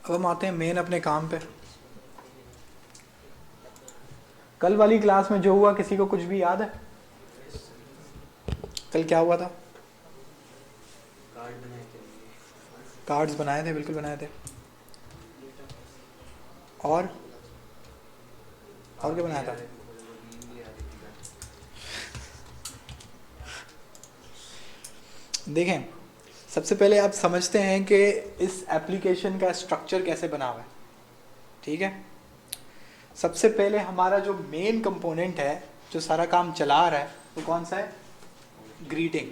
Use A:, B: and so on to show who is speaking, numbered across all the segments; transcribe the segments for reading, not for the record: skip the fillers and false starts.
A: अब हम आते हैं मेन अपने काम पे। कल वाली क्लास में जो हुआ किसी को कुछ भी याद है? कल क्या हुआ था? कार्ड्स बनाए थे, बिल्कुल बनाए थे। और क्या बनाया था? देखें, सबसे पहले आप समझते हैं कि इस एप्लीकेशन का स्ट्रक्चर कैसे बना हुआ है। ठीक है, सबसे पहले हमारा जो मेन कंपोनेंट है जो सारा काम चला रहा है वो कौन सा है? ग्रीटिंग।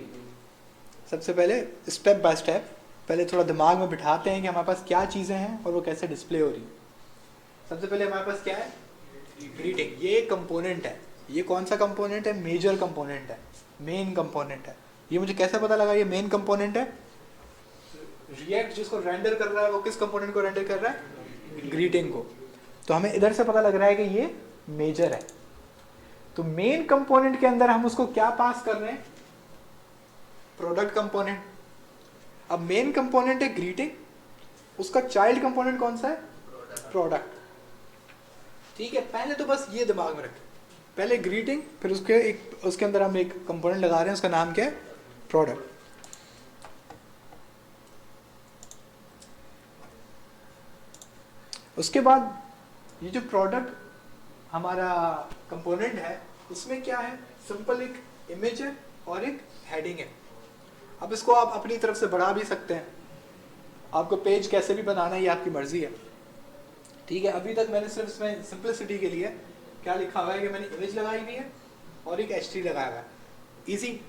A: सबसे पहले स्टेप बाय स्टेप पहले थोड़ा दिमाग में बिठाते हैं कि हमारे पास क्या चीज़ें हैं और वो कैसे डिस्प्ले हो रही है। सबसे पहले हमारे पास क्या है? ग्रीटिंग। ये कंपोनेंट है। ये कौन सा कंपोनेंट है? मेजर कंपोनेंट है, मेन कंपोनेंट है। ये मुझे कैसे पता लगा ये मेन कंपोनेंट है? रिएक्ट जिसको रेंडर कर रहा है वो किस कंपोनेंट को रेंडर कर रहा है? ग्रीटिंग को। तो हमें इधर से पता लग रहा है कि ये मेजर है। तो मेन कंपोनेंट के अंदर हम उसको क्या पास कर रहे हैं? Product component. अब मेन कंपोनेंट है ग्रीटिंग, उसका चाइल्ड कंपोनेंट कौन सा है? प्रोडक्ट। ठीक है, पहले तो बस ये दिमाग में रखें, पहले ग्रीटिंग, फिर उसके अंदर हम एक कंपोनेंट लगा रहे हैं, उसका नाम क्या है? प्रोडक्ट। उसके बाद ये जो प्रोडक्ट हमारा कंपोनेंट है इसमें क्या है? सिंपल एक इमेज है और एक हेडिंग है। अब इसको आप अपनी तरफ से बढ़ा भी सकते हैं, आपको पेज कैसे भी बनाना है ये आपकी मर्जी है। ठीक है, अभी तक मैंने सिर्फ इसमें सिंपलिसिटी के लिए क्या लिखा हुआ है कि मैंने इमेज लगाई हुई है और एक HT लगाया हुआ है। इजी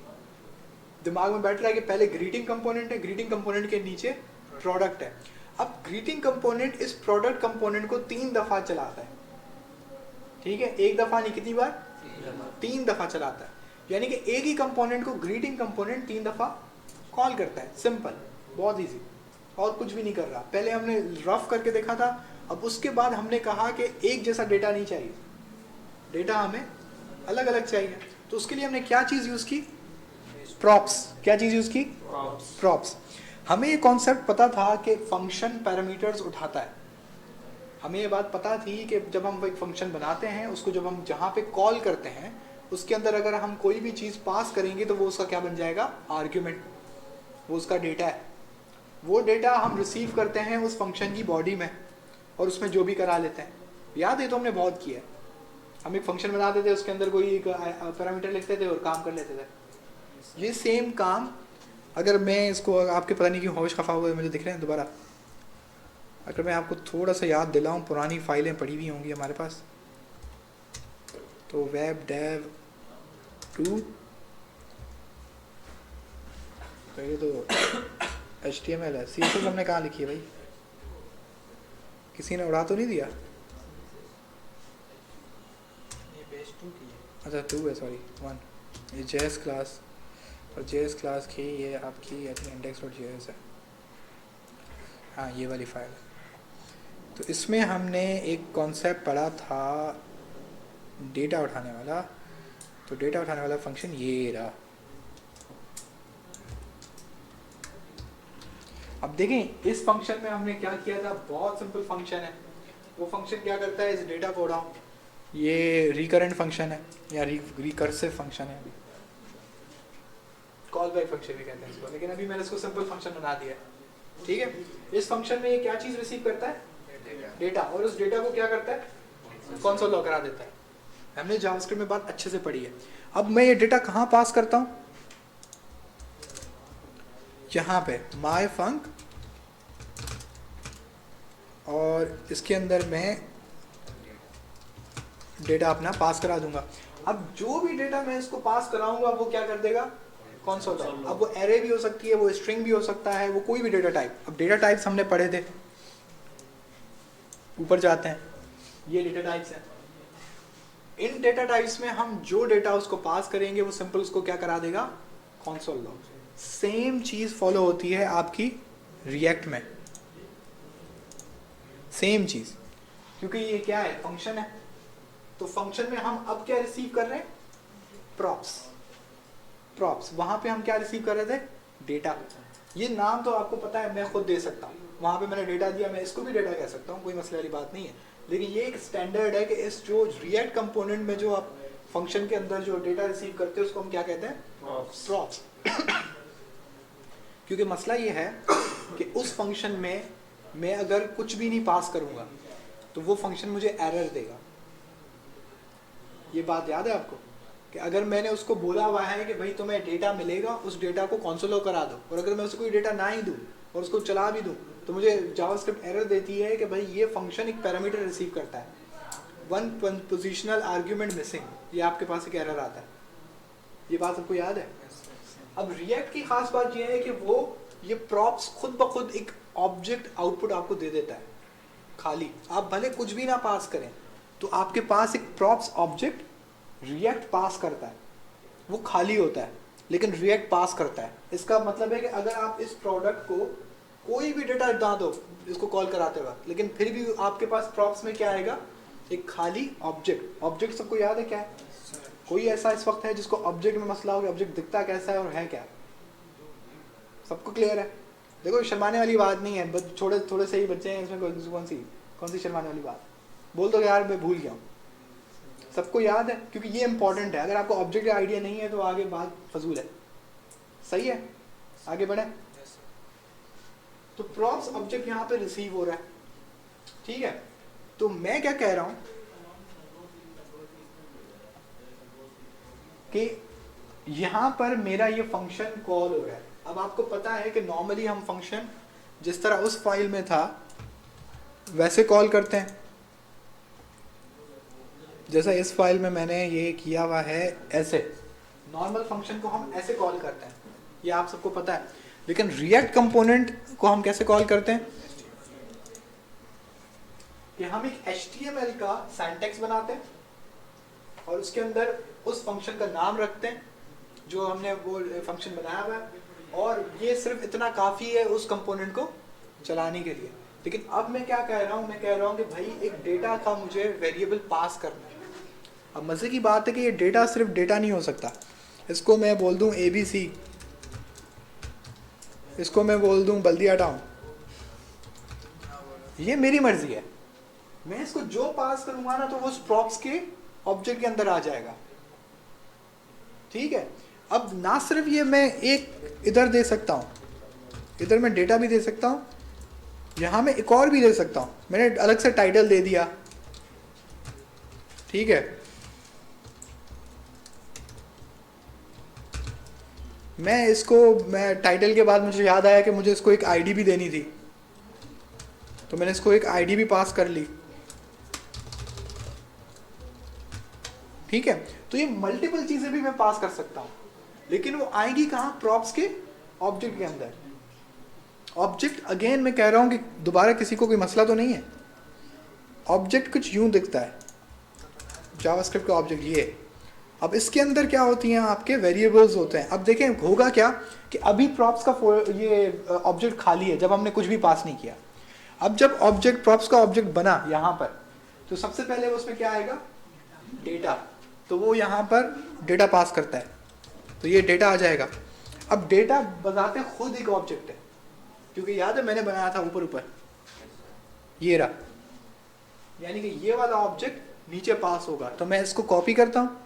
A: दिमाग में बैठ रहा है कि पहले ग्रीटिंग कंपोनेंट है, ग्रीटिंग कंपोनेंट के नीचे प्रोडक्ट है। अब ग्रीटिंग कंपोनेंट इस प्रोडक्ट कंपोनेंट को 3 दफा चलाता है। ठीक है, एक दफा नहीं, कितनी बार? 3 दफा चलाता है। यानी कि एक ही कंपोनेंट को ग्रीटिंग कंपोनेंट 3 दफा कॉल करता है। सिंपल, बहुत इजी, और कुछ भी नहीं कर रहा। पहले हमने रफ करके देखा था, अब उसके बाद हमने कहा कि एक जैसा डेटा नहीं चाहिए, डेटा हमें अलग अलग चाहिए। तो उसके लिए हमने क्या चीज़ यूज़ की? प्रॉप्स। क्या चीज़ यूज़ की? प्रॉप्स। हमें ये कॉन्सेप्ट पता था कि फंक्शन पैरामीटर्स उठाता है। हमें ये बात पता थी कि जब हम एक फंक्शन बनाते हैं उसको जब हम जहाँ पे कॉल करते हैं उसके अंदर अगर हम कोई भी चीज़ पास करेंगे तो वो उसका क्या बन जाएगा? आर्ग्यूमेंट। वो उसका डेटा है। वो डेटा हम रिसीव करते हैं उस फंक्शन की बॉडी में और उसमें जो भी करा लेते हैं। याद है, तो हमने बहुत किया है। हम एक फंक्शन बनाते थे, उसके अंदर कोई एक पैरामीटर लिखते थे और काम कर लेते थे। ये सेम काम अगर मैं इसको, आपके पता नहीं क्यों होश खफा हुए मुझे दिख रहे हैं दोबारा, अगर मैं आपको थोड़ा सा याद दिलाऊं, पुरानी फाइलें पड़ी हुई होंगी हमारे पास, तो वेब डेव 2, तो ये तो HTML है। CSS हमने कहाँ लिखी है भाई? किसी ने उड़ा तो नहीं दिया? अच्छा 2 है, सॉरी 1। ये JS क्लास, और JS क्लास की ये आपकी आई थिंक index.js है। हाँ, ये वाली फाइल है। तो इसमें हमने एक कॉन्सेप्ट पढ़ा था डेटा उठाने वाला। तो डेटा उठाने वाला फंक्शन ये रहा। अब देखें इस फंक्शन में हमने क्या किया था, बहुत सिंपल फंक्शन है। वो फंक्शन क्या करता है? इस डेटा को उठाओ। ये रिकरेंट फंक्शन है या रिकर्सिव फंक्शन है, कॉल बैक फंक्शन भी कहते हैं इसको, लेकिन अभी मैंने इसको सिंपल फंक्शन बना दिया है। ठीक है, इस फंक्शन में ये क्या चीज़ रिसीव करता है? डेटा। और उस डेटा को क्या करता है? कंसोल लॉग करा देता है। हमने जावास्क्रिप्ट में बात अच्छे से पढ़ी है। अब मैं ये डेटा कहाँ पास करता हूँ? यहाँ पे माई फंक, और इसके अंदर मैं डेटा अपना पास करा दूंगा। अब जो भी डेटा मैं इसको पास कराऊंगा वो क्या कर देगा? Console log. अब वो एरे भी हो सकती है, वो स्ट्रिंग भी हो सकता है, वो कोई भी डेटा टाइप। अब डेटा टाइप्स हमने पढ़े थे, ऊपर जाते हैं, ये डेटा टाइप्स हैं। इन डेटा टाइप्स में हम जो डेटा उसको पास करेंगे वो सिंपल उसको क्या करा देगा? Console log. सेम चीज फॉलो होती है आपकी रिएक्ट में, सेम चीज, क्योंकि ये क्या है? फंक्शन है। तो फंक्शन में हम अब क्या रिसीव कर रहे हैं? प्रॉप्स। प्रॉप्स। वहां पे हम क्या रिसीव कर रहे थे? डेटा। ये नाम तो आपको पता है, मैं खुद दे सकता हूँ, वहाँ पे मैंने डेटा दिया, मैं इसको भी डेटा कह सकता हूँ, कोई मसले वाली बात नहीं है। लेकिन ये एक स्टैंडर्ड है कि इस जो रिएक्ट कंपोनेंट में जो आप फंक्शन के अंदर जो डेटा रिसीव करते हैं उसको हम क्या कहते हैं, प्रॉप्स। क्योंकि मसला ये है कि उस फंक्शन में मैं अगर कुछ भी नहीं पास करूँगा तो वो फंक्शन मुझे एरर देगा। ये बात याद है आपको कि अगर मैंने उसको बोला हुआ है कि भाई तुम्हें डेटा मिलेगा, उस डेटा को कंसोल करा दो, और अगर मैं उसको कोई डेटा ना ही दूँ और उसको चला भी दूँ तो मुझे जावास्क्रिप्ट एरर देती है कि भाई ये फंक्शन एक पैरामीटर रिसीव करता है, वन पोजिशनल आर्ग्यूमेंट मिसिंग, ये आपके पास एक एरर आता है। ये बात सबको याद है। अब रिएक्ट की खास बात ये है कि वो ये प्रॉप्स खुद ब खुद एक ऑब्जेक्ट आउटपुट आपको दे देता है खाली, आप भले कुछ भी ना पास करें तो आपके पास एक प्रॉप्स ऑब्जेक्ट रिएक्ट पास करता है, वो खाली होता है लेकिन रिएक्ट पास करता है। इसका मतलब है कि अगर आप इस प्रोडक्ट को कोई भी डेटा ना दो इसको कॉल कराते वक्त, लेकिन फिर भी आपके पास प्रॉप्स में क्या आएगा, एक खाली ऑब्जेक्ट। ऑब्जेक्ट सबको याद है क्या है? कोई ऐसा इस वक्त है जिसको ऑब्जेक्ट में मसला हो कि ऑब्जेक्ट दिखता कैसा है और है क्या? सबको क्लियर है? देखो शर्माने वाली बात नहीं है, थोड़े थोड़े से ही बच्चे हैं इसमें, कौन सी शर्माने वाली बात? बोल दो यार मैं भूल गया हूँ। सबको याद है क्योंकि ये इंपॉर्टेंट है। अगर आपको ऑब्जेक्ट का आइडिया नहीं है तो आगे बात फजूल है। सही है, आगे बढ़े। तो प्रॉप्स ऑब्जेक्ट यहाँ पे रिसीव हो रहा है, ठीक है। तो मैं क्या कह रहा हूं कि यहां पर मेरा ये फंक्शन कॉल हो रहा है। अब आपको पता है कि नॉर्मली हम फंक्शन जिस तरह उस फाइल में था वैसे कॉल करते हैं, जैसा इस फाइल में मैंने ये किया हुआ है, ऐसे नॉर्मल फंक्शन को हम ऐसे कॉल करते हैं, ये आप सबको पता है। लेकिन रिएक्ट कंपोनेंट को हम कैसे कॉल करते हैं कि हम एक HTML का सिंटैक्स बनाते हैं और उसके अंदर उस फंक्शन का नाम रखते हैं जो हमने वो फंक्शन बनाया हुआ है, और ये सिर्फ इतना काफ़ी है उस कंपोनेंट को चलाने के लिए। लेकिन अब मैं क्या कह रहा हूँ, मैं कह रहा हूँ कि भाई एक डेटा का मुझे वेरिएबल पास करना है। अब मज़े की बात है कि ये डेटा सिर्फ डेटा नहीं हो सकता। इसको मैं बोल दूँ ABC, इसको मैं बोल दूँ बल्दिया टाउन, ये मेरी मर्जी है। मैं इसको जो पास करूंगा ना तो वो उस प्रॉप्स के ऑब्जेक्ट के अंदर आ जाएगा, ठीक है। अब ना सिर्फ ये मैं एक इधर दे सकता हूँ, इधर मैं डेटा भी दे सकता हूँ, यहाँ मैं एक और भी दे सकता हूँ। मैंने अलग से टाइटल दे दिया, ठीक है। मैं टाइटल के बाद मुझे याद आया कि मुझे इसको एक आईडी भी देनी थी, तो मैंने इसको एक आईडी भी पास कर ली, ठीक है। तो ये मल्टीपल चीजें भी मैं पास कर सकता हूँ, लेकिन वो आएगी कहाँ, प्रॉप्स के ऑब्जेक्ट के अंदर। ऑब्जेक्ट अगेन मैं कह रहा हूँ कि दोबारा किसी को कोई मसला तो नहीं है। ऑब्जेक्ट कुछ यूं दिखता है, जावास्क्रिप्ट का ऑब्जेक्ट ये। अब इसके अंदर क्या होती हैं, आपके वेरिएबल्स होते हैं। अब देखें होगा क्या कि अभी प्रॉप्स का ये ऑब्जेक्ट खाली है जब हमने कुछ भी पास नहीं किया। अब जब ऑब्जेक्ट प्रॉप्स का ऑब्जेक्ट बना यहाँ पर, तो सबसे पहले उसमें क्या आएगा, डेटा। तो वो यहाँ पर डेटा पास करता है, तो ये डेटा आ जाएगा। अब डेटा बताते खुद एक ऑब्जेक्ट है, क्योंकि याद है मैंने बनाया था ऊपर ये रहा, यानी कि ये वाला ऑब्जेक्ट नीचे पास होगा। तो मैं इसको कॉपी करता हूँ,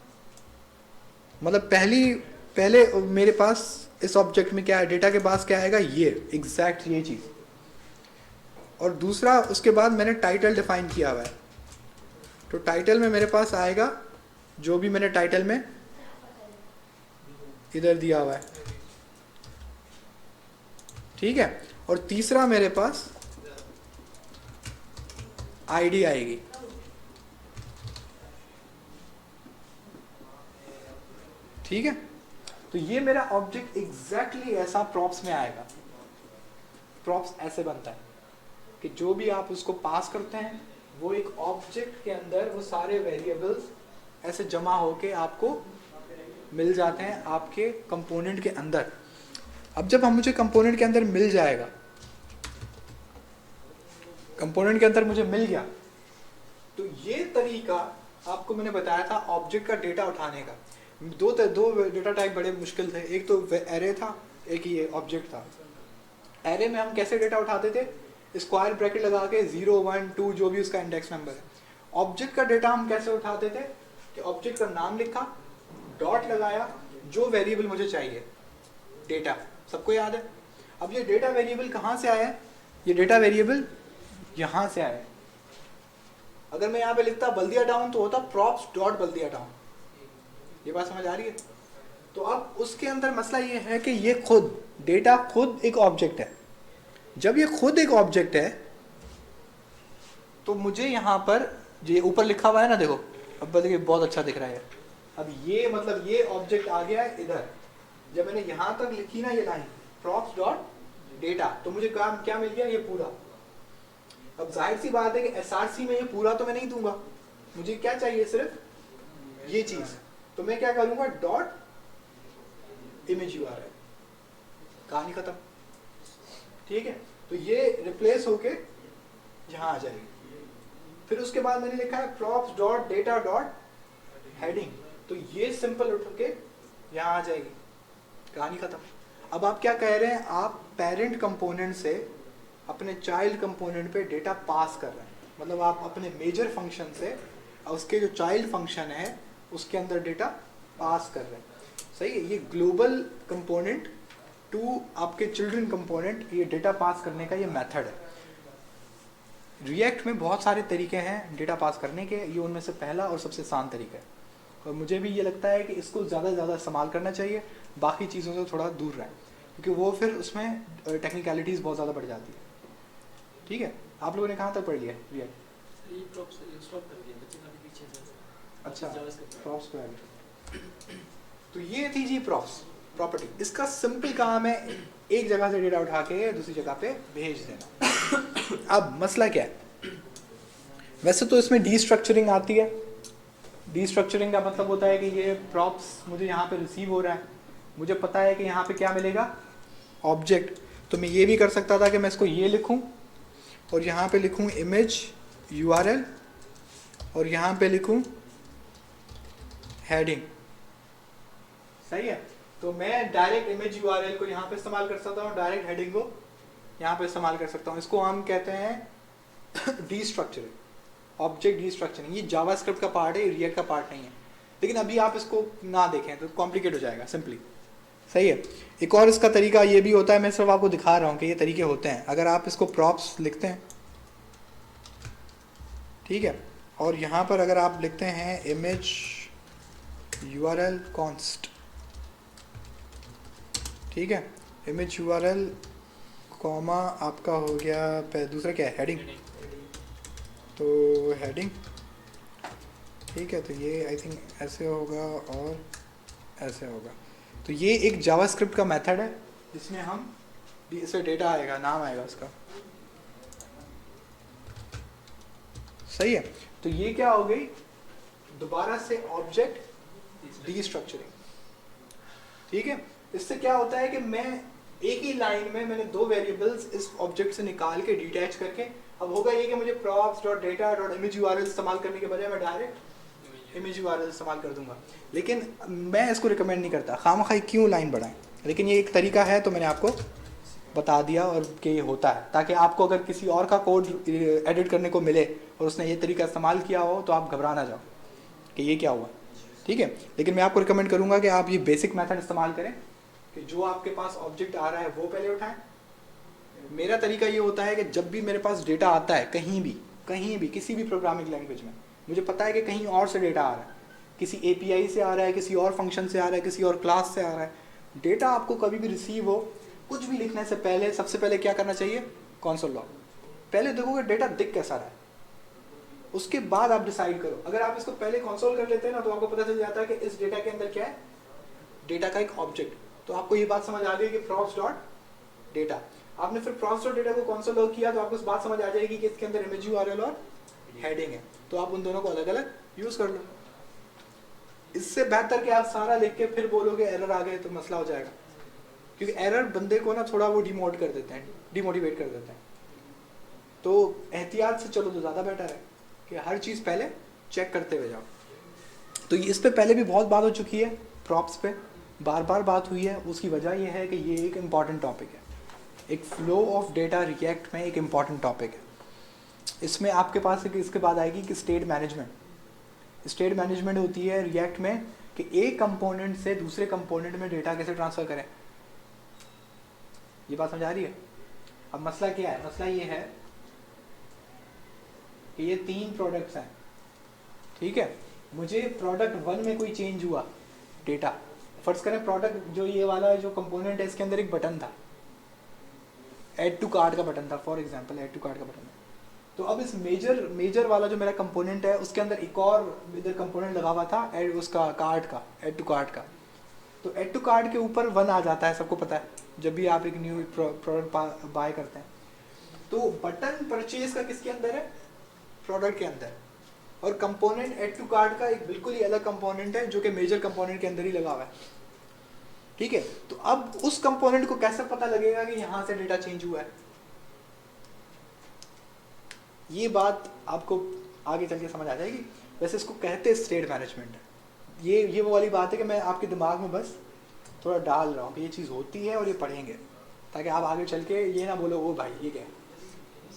A: मतलब पहले मेरे पास इस ऑब्जेक्ट में क्या है, डेटा के पास क्या आएगा, ये एग्जैक्ट ये चीज़। और दूसरा उसके बाद मैंने टाइटल डिफाइन किया हुआ है, तो टाइटल में मेरे पास आएगा जो भी मैंने टाइटल में इधर दिया हुआ है, ठीक है। और तीसरा मेरे पास आईडी आएगी, ठीक है। तो ये मेरा ऑब्जेक्ट एग्जैक्टली ऐसा प्रॉप्स में आएगा। प्रॉप्स ऐसे बनता है कि जो भी आप उसको पास करते हैं वो एक ऑब्जेक्ट के अंदर वो सारे वेरिएबल्स ऐसे जमा होके आपको मिल जाते हैं आपके कंपोनेंट के अंदर। अब जब हम मुझे कंपोनेंट के अंदर मिल जाएगा, कंपोनेंट के अंदर मुझे मिल गया, तो ये तरीका आपको मैंने बताया था ऑब्जेक्ट का डेटा उठाने का। दो डेटा टाइप बड़े मुश्किल थे, एक तो एरे था, एक ये ऑब्जेक्ट था। एरे में हम कैसे डेटा उठाते थे, स्क्वायर ब्रैकेट लगा के 0 1 2 जो भी उसका इंडेक्स नंबर है। ऑब्जेक्ट का डेटा हम कैसे उठाते थे कि ऑब्जेक्ट का नाम लिखा, डॉट लगाया, जो वेरिएबल मुझे चाहिए, डेटा, सबको याद है। अब ये डेटा वेरिएबल कहाँ से आया है, ये डेटा वेरिएबल यहाँ से आया है। अगर मैं यहाँ पे लिखता बल्दिया टाउन तो होता प्रॉप्स डॉट बल्दिया टाउन। ये बात समझ आ रही है? तो अब उसके अंदर मसला ये है कि ये खुद डेटा खुद एक ऑब्जेक्ट है। जब ये खुद एक ऑब्जेक्ट है तो मुझे यहाँ पर ये ऊपर लिखा हुआ है ना, देखो अब देखिए बहुत अच्छा दिख रहा है। अब ये मतलब ये ऑब्जेक्ट आ गया है इधर। जब मैंने यहाँ तक लिखी ना ये लाइन प्रॉप्स डॉट डेटा, तो मुझे काम क्या मिल गया, ये पूरा। अब जाहिर सी बात है कि एसआरसी में ये पूरा तो मैं नहीं दूंगा, मुझे क्या चाहिए, सिर्फ ये चीज। तो मैं क्या करूंगा, डॉट इमेज यूआरएल, कहानी खत्म। ठीक है, तो ये रिप्लेस होके यहाँ आ जाएगी। फिर उसके बाद मैंने लिखा है props dot data dot heading, तो ये सिंपल उठ के यहाँ आ जाएगी, कहानी खत्म। अब आप क्या कह रहे हैं, आप पेरेंट कंपोनेंट से अपने चाइल्ड कंपोनेंट पे डेटा पास कर रहे हैं। मतलब आप अपने मेजर फंक्शन से उसके जो चाइल्ड फंक्शन है उसके अंदर डेटा पास कर रहे हैं। सही है, ये ग्लोबल कंपोनेंट टू आपके चिल्ड्रन कंपोनेंट, ये डेटा पास करने का ये मेथड है। रिएक्ट में बहुत सारे तरीके हैं डेटा पास करने के, ये उनमें से पहला और सबसे आसान तरीका है। और मुझे भी ये लगता है कि इसको ज़्यादा से ज़्यादा इस्तेमाल करना चाहिए, बाकी चीज़ों से थोड़ा दूर रहें, क्योंकि वो फिर उसमें टेक्निकलिटीज़ बहुत ज़्यादा बढ़ जाती है। ठीक है, आप लोगों ने कहाँ तक पढ़ लिया रिएक्ट? अच्छा, प्रॉप्स पे आ गए। तो ये थी जी प्रॉप्स प्रॉपर्टी। इसका सिंपल काम है एक जगह से डेटा उठा के दूसरी जगह पे भेज देना। अब मसला क्या है, वैसे तो इसमें डीस्ट्रक्चरिंग आती है। डीस्ट्रक्चरिंग का मतलब होता है कि ये प्रॉप्स मुझे यहाँ पे रिसीव हो रहा है, मुझे पता है कि यहाँ पे क्या मिलेगा, ऑब्जेक्ट। तो मैं ये भी कर सकता था कि मैं इसको ये लिखूँ और यहाँ पे लिखूँ इमेज यूआरएल और यहाँ पे लिखूँ हेडिंग। सही है, तो मैं डायरेक्ट इमेज यूआरएल को यहाँ पे इस्तेमाल कर सकता हूँ, डायरेक्ट हेडिंग को यहाँ पे इस्तेमाल कर सकता हूँ। इसको हम कहते हैं डीस्ट्रक्चरिंग, ऑब्जेक्ट डीस्ट्रक्चरिंग। ये जावास्क्रिप्ट का पार्ट है, रिएक्ट का पार्ट नहीं है। लेकिन अभी आप इसको ना देखें तो कॉम्प्लिकेट हो जाएगा सिंपली। सही है, एक और इसका तरीका ये भी होता है, मैं सिर्फ आपको दिखा रहा हूँ कि ये तरीके होते हैं। अगर आप इसको प्रॉप्स लिखते हैं, ठीक है, और यहाँ पर अगर आप लिखते हैं इमेज यूआरएल कॉन्स्ट, ठीक है, इमेज यूआरएल कॉमा आपका हो गया दूसरा क्या है, हेडिंग। तो हेडिंग, ठीक है, तो ये आई थिंक ऐसे होगा और ऐसे होगा। तो ये एक जावास्क्रिप्ट का मेथड है जिसमें हम इससे डेटा आएगा, नाम आएगा उसका। सही है, तो ये क्या हो गई, दोबारा से ऑब्जेक्ट डीस्ट्रक्चरिंग। ठीक है, इससे क्या होता है कि मैं एक ही लाइन में मैंने दो वेरिएबल्स इस ऑब्जेक्ट से निकाल के डिटैच करके, अब होगा ये कि मुझे props dot data dot image URL इस्तेमाल करने के बजाय मैं डायरेक्ट इमेज यूआरएल इस्तेमाल कर दूंगा। लेकिन मैं इसको रिकमेंड नहीं करता, खामखाई क्यों लाइन बढ़ाएं। लेकिन ये एक तरीका है, तो मैंने आपको बता दिया और कि ये होता है, ताकि आपको अगर किसी और का कोड एडिट करने को मिले और उसने ये तरीका इस्तेमाल किया हो तो आप घबरा ना जाओ कि ये क्या हुआ। ठीक है, लेकिन मैं आपको रिकमेंड करूँगा कि आप ये बेसिक मेथड इस्तेमाल करें कि जो आपके पास ऑब्जेक्ट आ रहा है वो पहले उठाएं। मेरा तरीका ये होता है कि जब भी मेरे पास डेटा आता है कहीं भी किसी भी प्रोग्रामिंग लैंग्वेज में, मुझे पता है कि कहीं और से डेटा आ रहा है, किसी एपीआई से आ रहा है, किसी और फंक्शन से आ रहा है, किसी और क्लास से आ रहा है। डेटा आपको कभी भी रिसीव हो, कुछ भी लिखने से पहले सबसे पहले क्या करना चाहिए, कंसोल लॉग। पहले देखोगे डेटा दिख कैसा रहा है, उसके बाद आप डिसाइड करो। अगर आप इसको पहले कंसोल कर लेते हैं ना, तो आपको पता चल जाता है कि इस डेटा के अंदर क्या है, डेटा का एक ऑब्जेक्ट। तो आपको ये बात समझ आ गई कि props डॉट डेटा, आपने फिर props डॉट डेटा को कंसोल लॉग किया तो आपको इस बात समझ आ जाएगी कि इसके अंदर इमेज यूआरएल और हेडिंग है। तो आप उन दोनों को अलग अलग यूज कर लो। इससे बेहतर कि आप सारा लिख के फिर बोलोगे एरर आ गए तो मसला हो जाएगा, क्योंकि एरर बंदे को ना थोड़ा वो डिमोटिवेट कर देते हैं। तो एहतियात से चलो तो ज़्यादा बेटर है कि हर चीज़ पहले चेक करते हुए जाओ। तो इस पे पहले भी बहुत बात हो चुकी है, प्रॉप्स पे बार बार बात हुई है। उसकी वजह यह है कि ये एक इम्पॉर्टेंट टॉपिक है। एक फ्लो ऑफ डेटा रिएक्ट में एक इम्पॉर्टेंट टॉपिक है। इसमें आपके पास एक इसके बाद आएगी कि स्टेट मैनेजमेंट। स्टेट मैनेजमेंट होती है रिएक्ट में कि एक कंपोनेंट से दूसरे कंपोनेंट में डेटा कैसे ट्रांसफ़र करें। ये बात समझ आ रही है? अब मसला क्या है? मसला ये है कि ये 3 प्रोडक्ट्स हैं, ठीक है। मुझे प्रोडक्ट 1 में कोई चेंज हुआ डेटा, फर्ज करें प्रोडक्ट जो ये वाला जो कंपोनेंट है इसके अंदर एक बटन था, ऐड टू कार्ट का बटन था, for example add to cart का बटन है। तो अब इस मेजर वाला जो मेरा कंपोनेंट है उसके अंदर एक और इधर कंपोनेंट लगा हुआ था ऐड उसका कार्ट का, ऐड टू कार्ट का। तो ऐड टू कार्ट के ऊपर 1 आ जाता है, सबको पता है जब भी आप एक न्यू प्रोडक्ट बाय करते हैं। तो बटन परचेज का किसके अंदर है? प्रोडक्ट के अंदर। और कंपोनेंट ऐड टू कार्ट का एक बिल्कुल ही अलग कंपोनेंट है जो कि मेजर कंपोनेंट के अंदर ही लगा हुआ है, ठीक है। तो अब उस कंपोनेंट को कैसे पता लगेगा कि यहाँ से डेटा चेंज हुआ है? ये बात आपको आगे चल के समझ आ जाएगी। वैसे इसको कहते हैं स्टेट मैनेजमेंट। ये वो वाली बात है कि मैं आपके दिमाग में बस थोड़ा डाल रहा हूँ कि ये चीज़ होती है और ये पढ़ेंगे, ताकि आप आगे चल के ये ना बोलो ओ भाई ये क्या है।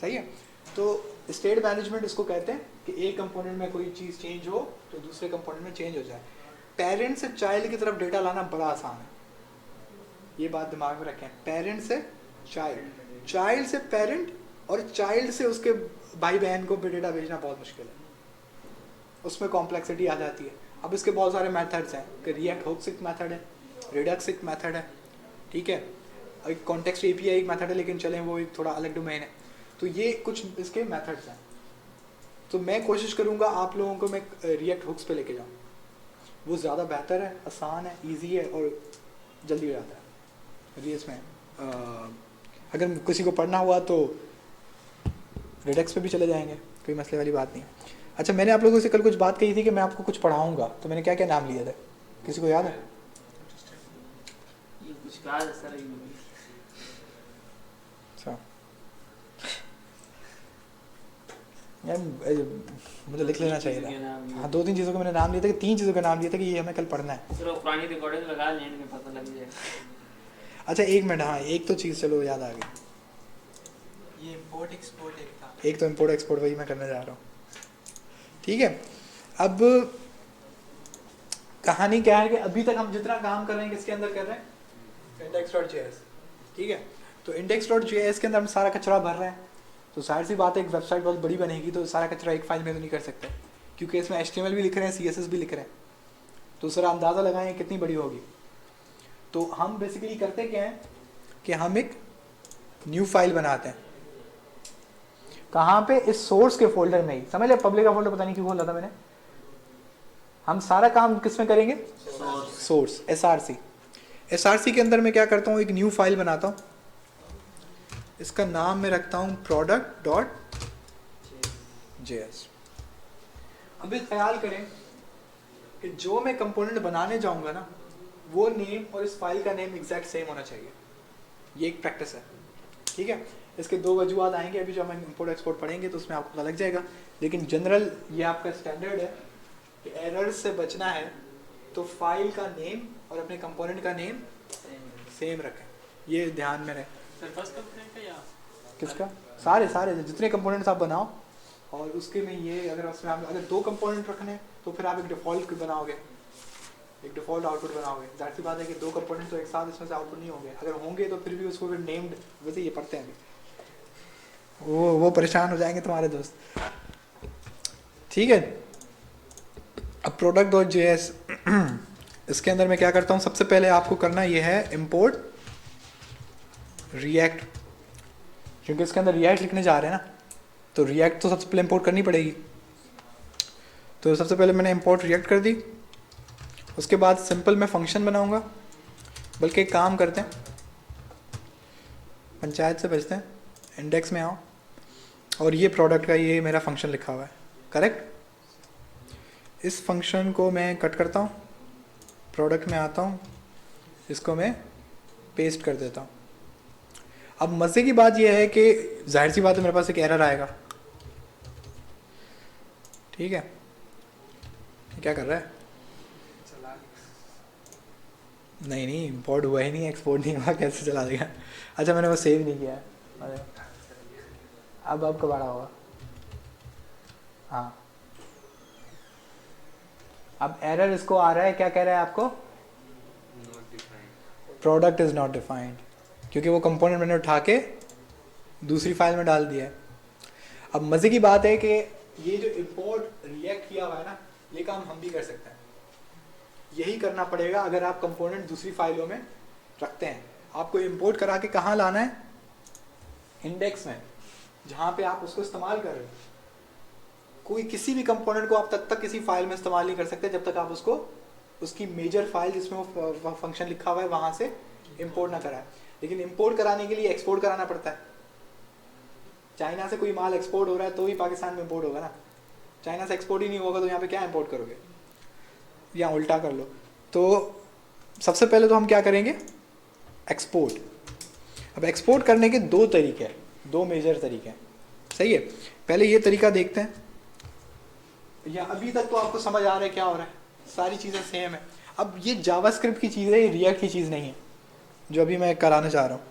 A: सही है? तो स्टेट मैनेजमेंट इसको कहते हैं कि एक कंपोनेंट में कोई चीज़ चेंज हो तो दूसरे कंपोनेंट में चेंज हो जाए। पेरेंट से चाइल्ड की तरफ डेटा लाना बड़ा आसान है, ये बात दिमाग में रखें। पेरेंट से चाइल्ड, चाइल्ड से पेरेंट और चाइल्ड से उसके भाई बहन को डेटा भेजना बहुत मुश्किल है, उसमें कॉम्प्लेक्सिटी आ जाती है। अब इसके बहुत सारे मेथड्स हैं कि रिएक्ट हुक्स एक मेथड है, रिडक्स एक मेथड है, ठीक है, एक कॉन्टेक्स्ट एपीआई एक मेथड है, लेकिन चलें वो एक थोड़ा अलग डोमेन है। तो ये कुछ इसके मेथड्स हैं। तो मैं कोशिश करूँगा आप लोगों को मैं रिएक्ट हुक्स पे लेके जाऊँ, वो ज़्यादा बेहतर है, आसान है, ईजी है और जल्दी हो जाता है। रिएक्ट में अगर किसी को पढ़ना हुआ तो रिडक्स पे भी चले जाएंगे, कोई मसले वाली बात नहीं। अच्छा, मैंने आप लोगों से कल कुछ बात कही थी कि मैं आपको कुछ पढ़ाऊँगा, तो मैंने क्या क्या नाम लिए थे, किसी को याद है? अच्छा यार मुझे लिख लेना चाहिए था। हाँ 2-3 चीज़ों के मैंने नाम लिए थे, 3 चीज़ों का नाम लिया था कि ये हमें कल पढ़ना है।
B: चलो पुरानी रिकॉर्डिंग लगा लेने में पता लग जाए।
A: अच्छा 1 मिनट, हाँ एक तो चीज़ चलो याद आ गई,
C: ये इम्पोर्ट एक्सपोर्ट एक था।
A: एक तो इम्पोर्ट एक्सपोर्ट वही मैं करने जा रहा हूँ, ठीक है। अब कहानी क्या है कि अभी तक हम जितना काम कर रहे हैं किसके अंदर कर रहे हैं? index.js, ठीक है। तो index.js के अंदर हम सारा कचरा भर रहे हैं, तो जाहिर सी बात है एक वेबसाइट बहुत बड़ी बनेगी तो सारा कचरा एक फाइल में तो नहीं कर सकते, क्योंकि इसमें HTML भी लिख रहे हैं, CSS भी लिख रहे हैं, तो सर अंदाज़ा लगाएं कितनी बड़ी होगी। तो हम बेसिकली करते क्या हैं कि हम एक न्यू फाइल बनाते हैं, कहाँ पे? इस सोर्स के फोल्डर में ही। समझ लिया? पब्लिक का फोल्डर पता नहीं क्यों खोला था मैंने। हम सारा काम किस में करेंगे? सोर्स, SRC के अंदर मैं क्या करता हूँ, एक न्यू फाइल बनाता हूँ, इसका नाम मैं रखता हूँ product.js। अभी ख्याल करें कि जो मैं कंपोनेंट बनाने जाऊंगा ना, वो नेम और इस फाइल का नेम एग्जैक्ट सेम होना चाहिए। ये एक प्रैक्टिस है, ठीक है। इसके 2 वजूहत आएंगे, अभी जब हम इंपोर्ट एक्सपोर्ट पढ़ेंगे तो उसमें आपको पता लग जाएगा, लेकिन जनरल ये आपका स्टैंडर्ड है कि एरर्स से बचना है तो फाइल का नेम और अपने कंपोनेंट का नेम सेम रखें, ये ध्यान में रखें। किसका? सारे जितने कंपोनेंट्स आप बनाओ, और उसके में ये अगर उसमें आप अगर 2 कंपोनेंट रखने तो फिर आप एक डिफ़ॉल्ट बनाओगे, एक डिफ़ॉल्ट आउटपुट बनाओगे। जाहिर सी बात है कि 2 कंपोनेंट तो एक साथ इसमें से आउटपुट नहीं होंगे, अगर होंगे तो फिर भी उसको फिर नेम्ड, वैसे ये पढ़ते हैं अभी, वो परेशान हो जाएंगे तुम्हारे दोस्त, ठीक है। अब product.js इसके अंदर मैं क्या करता हूँ, सबसे पहले आपको करना ये है import react, क्योंकि इसके अंदर react लिखने जा रहे हैं ना, तो react तो सबसे पहले import करनी पड़ेगी। तो सबसे पहले मैंने import react कर दी, उसके बाद सिंपल मैं फंक्शन बनाऊंगा, बल्कि एक काम करते हैं, पंचायत से बचते हैं, इंडेक्स में आओ और ये प्रोडक्ट का ये मेरा फंक्शन लिखा हुआ है, करेक्ट। इस फंक्शन को मैं कट करता हूँ, प्रोडक्ट में आता हूँ, इसको मैं पेस्ट कर देता हूँ। अब मज़े की बात यह है कि जाहिर सी बात है मेरे पास एक एरर आएगा, ठीक है। क्या कर रहा है? नहीं नहीं, इम्पोर्ट हुआ ही नहीं, एक्सपोर्ट नहीं हुआ, कैसे चला देगा? अच्छा मैंने वो सेव नहीं किया है। अरे अब कब आ रहा होगा? हाँ, अब एरर इसको आ रहा है, क्या कह रहा है आपको? प्रोडक्ट इज़ नॉट डिफाइंड, क्योंकि वो कंपोनेंट मैंने उठा के दूसरी फाइल में डाल दिया है। अब मज़े की बात है कि ये जो इम्पोर्ट रिएक्ट किया हुआ है ना, ये काम हम भी कर सकते हैं। यही करना पड़ेगा अगर आप कंपोनेंट दूसरी फाइलों में रखते हैं। आपको इम्पोर्ट करा के कहाँ लाना है? इंडेक्स में, जहाँ पे आप उसको इस्तेमाल कर रहे हो। कोई किसी भी कंपोनेंट को आप तब तक किसी फाइल में इस्तेमाल नहीं कर सकते जब तक आप उसको उसकी मेजर फाइल जिसमें वो फंक्शन लिखा हुआ है वहाँ से इम्पोर्ट ना कराए। लेकिन इम्पोर्ट कराने के लिए एक्सपोर्ट कराना पड़ता है। चाइना से कोई माल एक्सपोर्ट हो रहा है तो ही पाकिस्तान में इम्पोर्ट होगा ना। चाइना से एक्सपोर्ट ही नहीं होगा तो यहाँ पे क्या इम्पोर्ट करोगे? या उल्टा कर लो। तो सबसे पहले तो हम क्या करेंगे? एक्सपोर्ट। अब एक्सपोर्ट करने के दो तरीके हैं, दो मेजर तरीके हैं, सही है। पहले ये तरीका देखते हैं। या अभी तक तो आपको समझ आ रहा है क्या हो रहा है? सारी चीज़ें सेम है। अब ये जावास्क्रिप्ट की चीज़ है, ये रिएक्ट की चीज़ नहीं है जो अभी मैं कराना चाह रहा हूँ।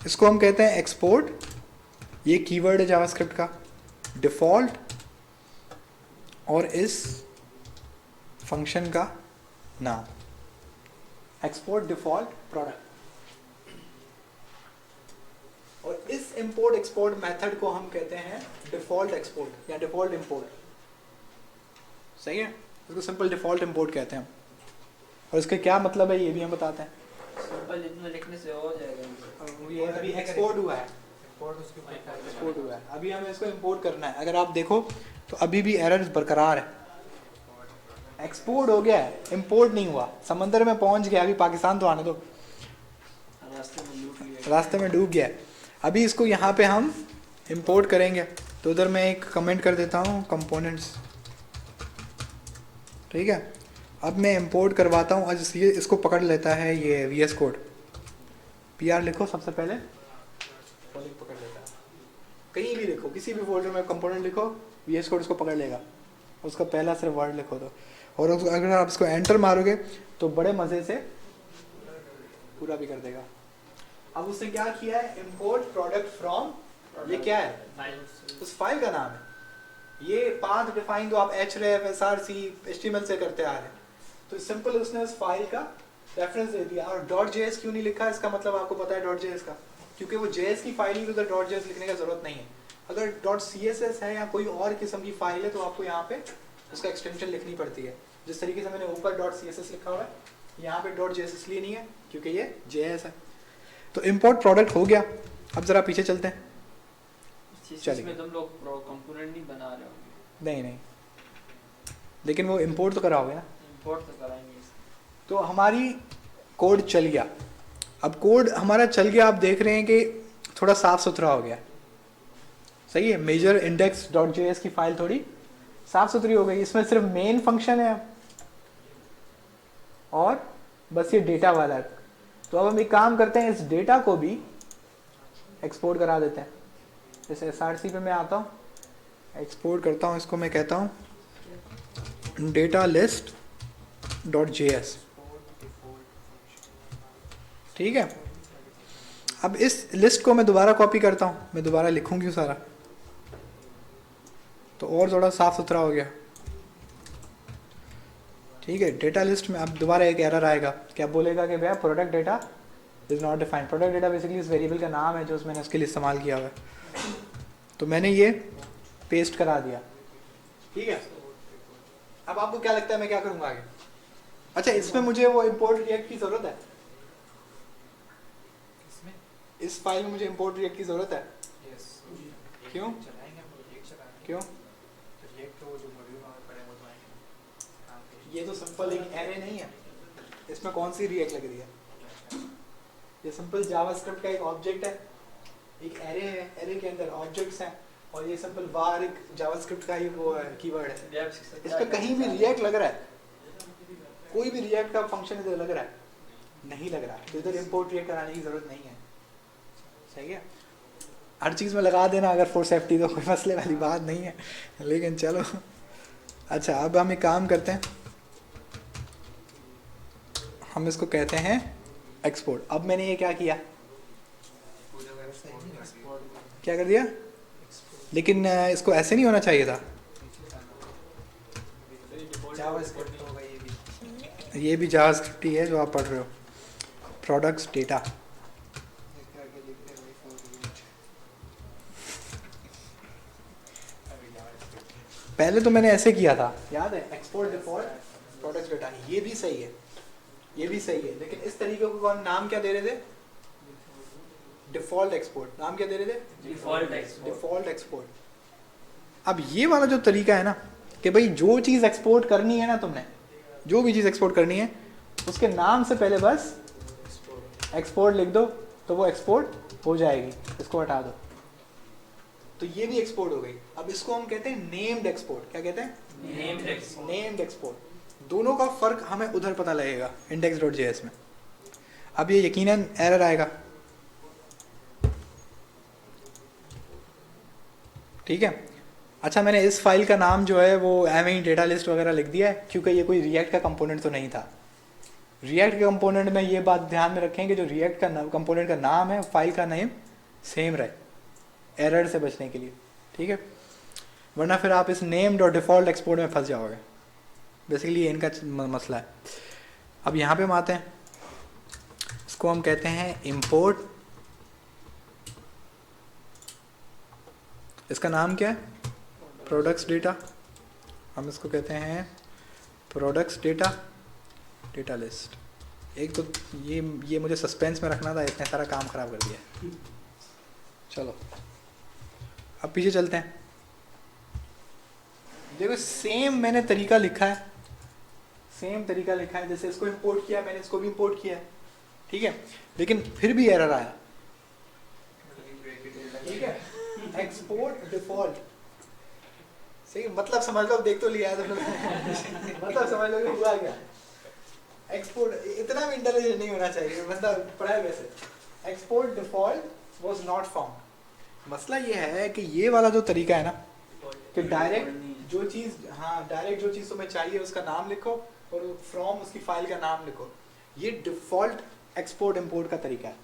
A: इसको हम कहते हैं एक्सपोर्ट। ये कीवर्ड है जावास्क्रिप्ट का, डिफ़ॉल्ट, और इस फंक्शन का नाम एक्सपोर्ट डिफ़ॉल्ट प्रोडक्ट। और इस इंपोर्ट एक्सपोर्ट मेथड को हम कहते हैं डिफ़ॉल्ट एक्सपोर्ट या डिफ़ॉल्ट इंपोर्ट, सही है। इसको सिंपल डिफ़ॉल्ट इंपोर्ट कहते हैं। और इसका क्या मतलब है ये भी हम बताते हैं।
B: सिंपल जितना लिखने से हो जाएगा।
A: ये अभी एक्सपोर्ट हुआ है, एक्सपोर्ट हुआ है, अभी हमें इसको इंपोर्ट करना है। अगर आप देखो तो अभी भी एरर बरकरार है। एक्सपोर्ट हो गया है, इंपोर्ट नहीं हुआ। समंदर में पहुंच गया, अभी पाकिस्तान तो आने दो, रास्ते में डूब गया है। अभी इसको यहाँ पे हम इंपोर्ट करेंगे तो उधर मैं एक कमेंट कर देता हूँ, कंपोनेंट्स, ठीक है। अब मैं इंपोर्ट करवाता हूँ। आज ये इसको पकड़ लेता है ये VS कोड। PR लिखो सबसे पहले, पकड़ लेता है। कहीं भी लिखो, किसी भी फोल्डर में कंपोनेंट लिखो, VS कोड इसको पकड़ लेगा। उसका पहला सिर्फ वर्ड लिखो तो, और अगर आप इसको एंटर मारोगे तो बड़े मज़े से पूरा भी कर देगा। अब उसने क्या किया है? इंपोर्ट प्रोडक्ट फ्रॉम, ये क्या है? उस फाइल का नाम है। ये पाथ डिफाइन जो आप href, src, HTML से करते आ रहे हैं, तो सिंपल उसने उस फाइल का रेफरेंस दे दिया। और .js क्यों नहीं लिखा? इसका मतलब आपको पता है .js का, क्योंकि वो JS की फाइल ही तो उधर .js लिखने का जरूरत नहीं है। अगर .css है या कोई और किस्म की फाइल है तो आपको यहाँ पे उसका एक्सटेंशन लिखनी पड़ती है। जिस तरीके से मैंने ऊपर .css लिखा हुआ है, यहाँ पे .js इसलिए नहीं है क्योंकि ये JS है। तो इम्पोर्ट प्रोडक्ट हो गया। अब ज़रा पीछे चलते हैं। चलिए।
B: इसमें तुम लोग कंपोनेंट नहीं बना रहे होंगे?
A: नहीं, लेकिन वो इम्पोर्ट तो कराओगे ना।
B: इंपोर्ट तो कराएंगे।
A: तो हमारी कोड चल गया। अब कोड हमारा चल गया, आप देख रहे हैं कि थोड़ा साफ सुथरा हो गया, सही है। मेजर इंडेक्स .js की फाइल थोड़ी साफ सुथरी हो गई। इसमें सिर्फ मेन फंक्शन है और बस ये डेटा वाला है। तो अब हम एक काम करते हैं, इस डेटा को भी एक्सपोर्ट करा देते हैं। जैसे src पे मैं आता हूँ, एक्सपोर्ट करता हूँ इसको, मैं कहता हूँ डेटा लिस्ट .js, ठीक है। अब इस लिस्ट को मैं दोबारा कॉपी करता हूँ, मैं दोबारा लिखूँ सारा, तो और थोड़ा साफ सुथरा हो गया, ठीक है। डेटा लिस्ट में अब दोबारा एक एरर आएगा, क्या बोलेगा कि भैया product data is not defined. Product data basically इस वेरिएबल का नाम है जो मैंने उसके लिए इस्तेमाल किया हुआ है। तो मैंने ये पेस्ट करा दिया, ठीक है। अब आपको क्या लगता है मैं क्या करूँगा आगे? अच्छा, इसमें मुझे वो इंपोर्ट रिएक्ट की ज़रूरत है? इस फाइल में मुझे इंपोर्ट रिएक्ट की ज़रूरत है? क्यों? क्यों? ये तो सिंपल एक एरे नहीं है, इसमें कौन सी रिएक्ट लग रही है? ये सिंपल जावास्क्रिप्ट का एक ऑब्जेक्ट है, एक एरे है, एरे के अंदर ऑब्जेक्ट्स हैं, और ये सिंपल var एक जावास्क्रिप्ट का ही वो है, कीवर्ड है। इस पे कहीं भी रिएक्ट लग रहा है, कोई भी रिएक्ट का फंक्शन इधर लग रहा है? नहीं लग रहा, तो इधर इंपोर्ट रिएक्ट कराने की जरूरत नहीं है, सही है। हर चीज़ में लगा देना अगर फॉर सेफ्टी, तो कोई मसले वाली बात नहीं है, लेकिन चलो। अच्छा, अब हम एक काम करते हैं, हम इसको कहते हैं एक्सपोर्ट। अब मैंने ये क्या किया, क्या कर दिया, लेकिन इसको ऐसे नहीं होना चाहिए था,
C: जावास्क्रिप्ट होगा ये भी।
A: ये भी जावास्क्रिप्ट ही है जो आप पढ़ रहे हो। प्रोडक्ट्स डेटा,
C: इसके आगे लिखते हैं for each। अभी जावास्क्रिप्ट
A: पहले तो मैंने ऐसे किया था, याद है, एक्सपोर्ट डिफॉल्ट प्रोडक्ट्स डेटा। ये भी सही है, ये भी सही है, लेकिन इस तरीके को कौन नाम क्या दे रहे थे, डिफॉल्ट एक्सपोर्ट। नाम क्या दे रहे थे,
B: डिफॉल्ट एक्सपोर्ट।
A: Default export. अब ये वाला जो तरीका है ना कि भाई जो चीज़ एक्सपोर्ट करनी है ना, तुमने जो भी चीज़ एक्सपोर्ट करनी है उसके नाम से पहले बस एक्सपोर्ट लिख दो तो वो एक्सपोर्ट हो जाएगी, इसको हटा दो तो ये भी एक्सपोर्ट हो गई। अब इसको हम कहते हैं नेम्ड एक्सपोर्ट। क्या कहते हैं,
B: नेम्ड एक्सपोर्ट।
A: Named export. दोनों का फर्क हमें उधर पता लगेगा index.js में। अब ये यकीनन एरर आएगा, ठीक है। अच्छा, मैंने इस फाइल का नाम जो है वो एम डेटा लिस्ट वगैरह लिख दिया है क्योंकि ये कोई रिएक्ट का कंपोनेंट तो नहीं था। रिएक्ट के कंपोनेंट में ये बात ध्यान में रखें कि जो रिएक्ट का कंपोनेंट का नाम है, फाइल का नेम सेम रहे, एरर से बचने के लिए, ठीक है। वरना फिर आप इस नेम्ड और डिफ़ॉल्ट एक्सपोर्ट में फंस जाओगे। बेसिकली ये इनका मसला है। अब यहाँ पे हम आते हैं, इसको हम कहते हैं इंपोर्ट। इसका नाम क्या है, प्रोडक्ट्स डेटा। हम इसको कहते हैं प्रोडक्ट्स डेटा, डेटा लिस्ट। एक तो ये मुझे सस्पेंस में रखना था, इतने सारा काम ख़राब कर दिया। चलो अब पीछे चलते हैं। देखो सेम मैंने तरीका लिखा है, सेम तरीका लिखा है, जैसे इसको इंपोर्ट किया मैंने, इसको भी इंपोर्ट किया है, ठीक है। लेकिन फिर भी एरर आया, ठीक है। एक्सपोर्ट डिफॉल्ट, सही मतलब समझ लो, देख तो लिया है तुम लोग मतलब समझ लो कि हुआ क्या। एक्सपोर्ट इतना भी इंटेलिजेंट नहीं होना चाहिए बंदा, पढ़ा है वैसे। Export default was not found. मसला ये है कि ये वाला जो तरीका है ना कि डायरेक्ट जो चीज़, हाँ डायरेक्ट जो चीज़ तुम्हें चाहिए उसका नाम लिखो और फ्रॉम उसकी फाइल का नाम लिखो, ये डिफ़ॉल्ट एक्सपोर्ट इंपोर्ट का तरीका है,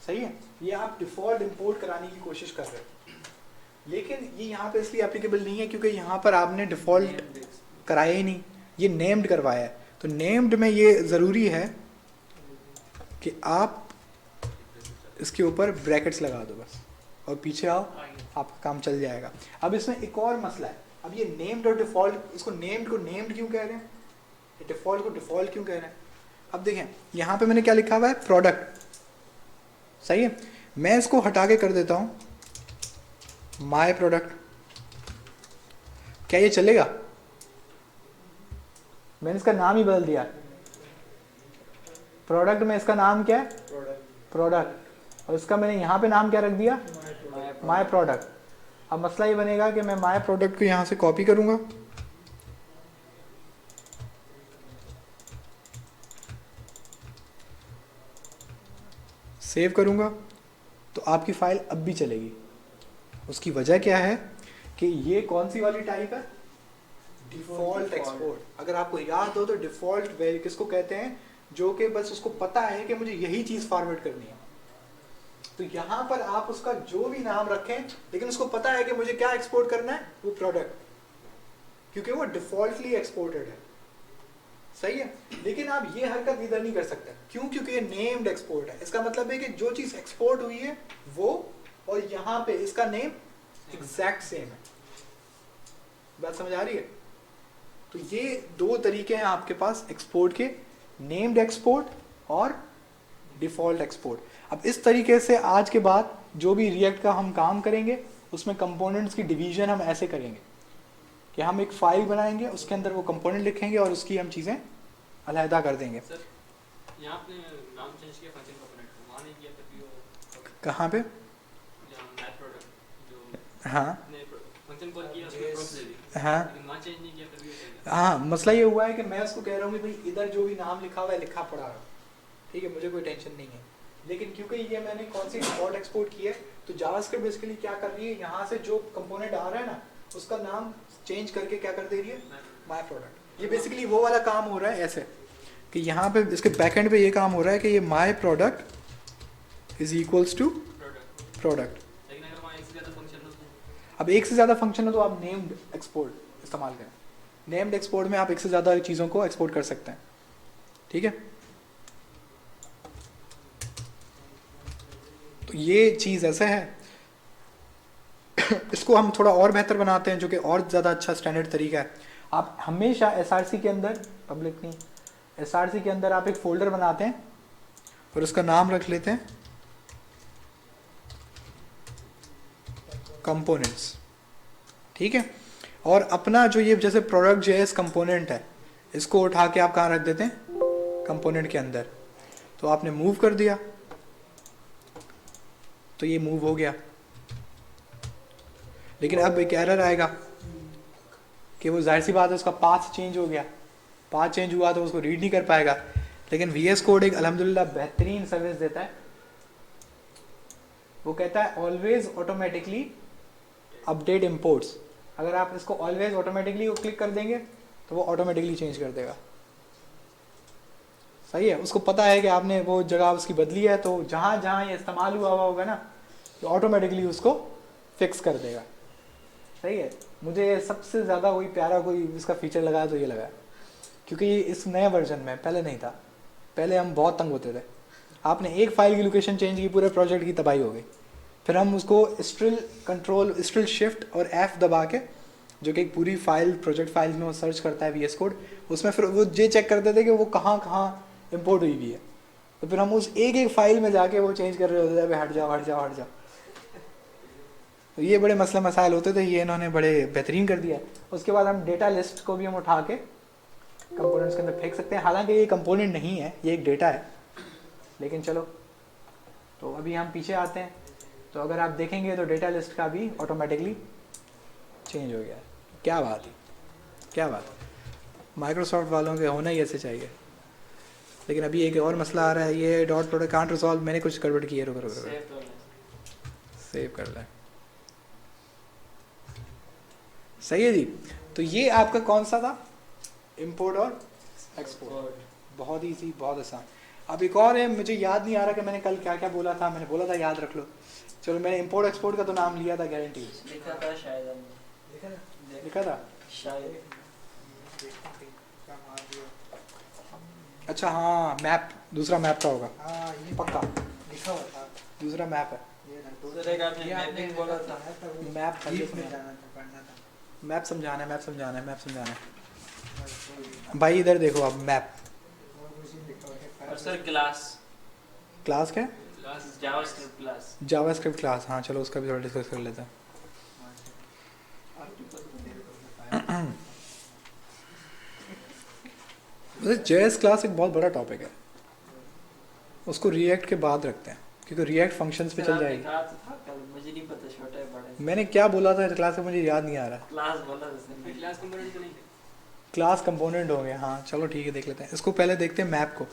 A: सही है। ये आप डिफ़ॉल्ट इंपोर्ट कराने की कोशिश कर रहे हो, लेकिन ये यहाँ पे इसलिए एप्लीकेबल नहीं है क्योंकि यहाँ पर आपने डिफ़ॉल्ट कराया ही नहीं, ये नेम्ड करवाया है। तो नेम्ड में ये ज़रूरी है कि आप इसके ऊपर ब्रैकेट्स लगा दो बस और पीछे आओ, आपका काम चल जाएगा। अब इसमें एक और मसला है, अब ये नेम्ड और डिफ़ॉल्ट, इसको नेम्ड को नेम्ड क्यों कह रहे हैं, डिफ़ॉल्ट को डिफ़ॉल्ट क्यों कह रहे हैं। अब देखें यहाँ पे मैंने क्या लिखा हुआ है, प्रोडक्ट, सही है। मैं इसको हटा के कर देता हूँ माय प्रोडक्ट, क्या ये चलेगा, मैंने इसका नाम ही बदल दिया, प्रोडक्ट में इसका नाम क्या है, प्रोडक्ट, और इसका मैंने यहाँ पे नाम क्या रख दिया, माय प्रोडक्ट। अब मसला ये बनेगा कि मैं माय प्रोडक्ट को यहाँ से कॉपी करूँगा, सेव करूँगा, तो आपकी फाइल अब भी चलेगी। उसकी वजह क्या है कि ये कौन सी वाली टाइप है, डिफ़ॉल्ट एक्सपोर्ट। अगर आपको याद हो तो डिफ़ॉल्ट वेरिएबल किसको कहते हैं, जो कि बस उसको पता है कि मुझे यही चीज़ फॉरवर्ड करनी है। तो यहाँ पर आप उसका जो भी नाम रखें, लेकिन उसको पता है कि मुझे क्या एक्सपोर्ट करना है, वो प्रोडक्ट, क्योंकि वो डिफ़ॉल्टली एक्सपोर्टेड है, सही है। लेकिन आप ये हरकत इधर नहीं कर सकते, क्यों, क्योंकि ये नेम्ड एक्सपोर्ट है। इसका मतलब है कि जो चीज़ एक्सपोर्ट हुई है वो, और यहाँ पे इसका नेम एग्जैक्ट सेम है। बात समझ आ रही है। तो ये दो तरीके हैं आपके पास एक्सपोर्ट के, नेम्ड एक्सपोर्ट और डिफ़ॉल्ट एक्सपोर्ट। अब इस तरीके से आज के बाद जो भी रिएक्ट का हम काम करेंगे उसमें कंपोनेंट्स की डिवीजन हम ऐसे करेंगे कि हम एक फाइल बनाएंगे, उसके अंदर वो कंपोनेंट लिखेंगे और उसकी हम चीज़ें अलहदा कर देंगे।
D: यहाँ आपने नाम चेंज किया फंक्शन कंपोनेंट को, वहाँ नहीं किया तब भी वो
A: कहाँ पे,
D: जहाँ मैथ प्रोडक्ट जो
A: हाँ
D: फंक्शन कॉल किया उसमें प्रोसेस दे दी,
A: हाँ
D: लेकिन वहाँ चेंज नहीं किया तब भी वो चल गया।
A: हाँ, मसला ये हुआ है कि मैं उसको कह रहा हूँ कि भाई इधर जो भी नाम लिखा हुआ है लिखा पड़ा है, ठीक है, मुझे कोई टेंशन नहीं है। लेकिन क्योंकि ये मैंने कौन सी डिफ़ॉल्ट एक्सपोर्ट की है, तो जावास्क्रिप्ट बेसिकली क्या कर रही है, यहाँ से जो कंपोनेंट आ रहा है ना उसका नाम चेंज करके क्या कर दे रही है, माय प्रोडक्ट। ये बेसिकली वो वाला काम हो रहा है ऐसे, कि यहाँ पे इसके बैकएंड पे ये काम हो रहा है कि ये my product is equals to
D: product
A: product.
D: लेकिन अगर वहाँ एक से ज़्यादा फंक्शन हो तो
A: अब एक से ज़्यादा फंक्शन हो तो आप नेम्ड एक्सपोर्ट इस्तेमाल करें। नेम्ड एक्सपोर्ट में आप एक से ज़्यादा चीज़ों को एक्सपोर्ट कर सकते हैं, ठीक है। तो ये चीज़ ऐसा है इसको हम थोड़ा और बेहतर बनाते हैं, जो कि और ज़्यादा अच्छा स्टैंडर्ड तरीका है। आप हमेशा एसआरसी के अंदर, पब्लिक नहीं, एसआरसी के अंदर आप एक फोल्डर बनाते हैं और उसका नाम रख लेते हैं कंपोनेंट्स, ठीक है। और अपना जो ये जैसे प्रोडक्ट जेएस कंपोनेंट है, इसको उठा के आप कहाँ रख देते हैं, कंपोनेंट के अंदर। तो आपने मूव कर दिया तो ये मूव हो गया, लेकिन अब एक एरर आएगा कि वो जाहिर सी बात है उसका पाथ चेंज हो गया, पाथ चेंज हुआ तो उसको रीड नहीं कर पाएगा। लेकिन VS कोड एक अल्हम्दुलिल्लाह बेहतरीन सर्विस देता है, वो कहता है ऑलवेज ऑटोमेटिकली अपडेट इंपोर्ट्स। अगर आप इसको ऑलवेज ऑटोमेटिकली क्लिक कर देंगे तो वो ऑटोमेटिकली चेंज कर देगा, सही है। उसको पता है कि आपने वो जगह उसकी बदली है, तो जहाँ जहाँ ये इस्तेमाल हुआ होगा ना, तो ऑटोमेटिकली उसको फिक्स कर देगा, सही है। मुझे सबसे ज़्यादा कोई प्यारा कोई इसका फीचर लगा तो ये लगा, क्योंकि ये इस नए वर्जन में पहले नहीं था। पहले हम बहुत तंग होते थे, आपने एक फाइल की लोकेशन चेंज की, पूरे प्रोजेक्ट की तबाही हो गई। फिर हम उसको स्ट्रिल शिफ्ट और F दबा के, जो कि एक पूरी फाइल प्रोजेक्ट फाइल में वो सर्च करता है VS कोड, उसमें फिर वो ये चेक करते थे कि वो कहाँ कहाँ इम्पोर्ट हुई हुई है। तो फिर हम उस एक एक फाइल में जाके वो चेंज कर रहे होते थे, हट जाओ हट जाओ हट जाओ। तो ये बड़े मसले मसाइल होते थे, ये इन्होंने बड़े बेहतरीन कर दिया। उसके बाद हम डेटा लिस्ट को भी हम उठा के कंपोनेंट्स के अंदर फेंक सकते हैं। हालांकि ये कंपोनेंट नहीं है, ये एक डेटा है, लेकिन चलो। तो अभी हम पीछे आते हैं, तो अगर आप देखेंगे तो डेटा लिस्ट का भी ऑटोमेटिकली चेंज हो गया है। क्या बात है, क्या बात है, माइक्रोसॉफ्ट वालों के होना ही ऐसे चाहिए। लेकिन अभी एक और मसला आ रहा है, ये डॉट प्रोडक्ट कांट रिजॉल्व, मैंने कुछ गड़बड़ की है, रुको सेव कर लें, सही है जी। तो ये आपका कौन सा था, इंपोर्ट और एक्सपोर्ट, बहुत ईजी, बहुत आसान। अब एक और है, मुझे याद नहीं आ रहा कि मैंने कल क्या क्या बोला था, मैंने बोला था याद रख लो। चलो, मैंने इंपोर्ट एक्सपोर्ट का तो नाम लिया था, गारंटी
B: लिखा था शायद हमने,
A: लिखा था
B: शायद।
A: अच्छा हाँ, मैप, दूसरा मैप का होगा
C: हाँ ये
A: पक्का,
C: लिखा हुआ था
A: दूसरा मैप है।
C: ये ना
B: दूसरे का आपने
C: ये आपने
B: मैपिंग बोला था।
A: मैप
C: डीप में जाना था, पढ़ना था।
A: मैप समझाना है, मैप समझाना है, मैप समझाना है। भाई इधर देखो आप, मैप
C: और कुछ नहीं लिखा हुआ है।
B: और सर क्लास
A: क्लास क्या है,
B: जावास्क्रिप्ट क्लास।
A: जावास्क्रिप्ट क्लास, हाँ चलो उसका भी थोड़ा डिस्कस कर लेते हैं। वैसे जेएस क्लास एक बहुत बड़ा टॉपिक है, उसको रिएक्ट के बाद रखते हैं, क्योंकि रिएक्ट फंक्शंस पे चल जाएगी।
B: कहा तो था कल, मुझे नहीं पता छोटा है बड़ा है।
A: मैंने क्या बोला था क्लास में, मुझे याद नहीं आ रहा।
B: क्लास बोला था सर।
D: क्लास कंपोनेंट तो नहीं थे।
A: क्लास कंपोनेंट हो गए, हाँ चलो ठीक है, देख लेते हैं। इसको पहले देखते हैं मैप को।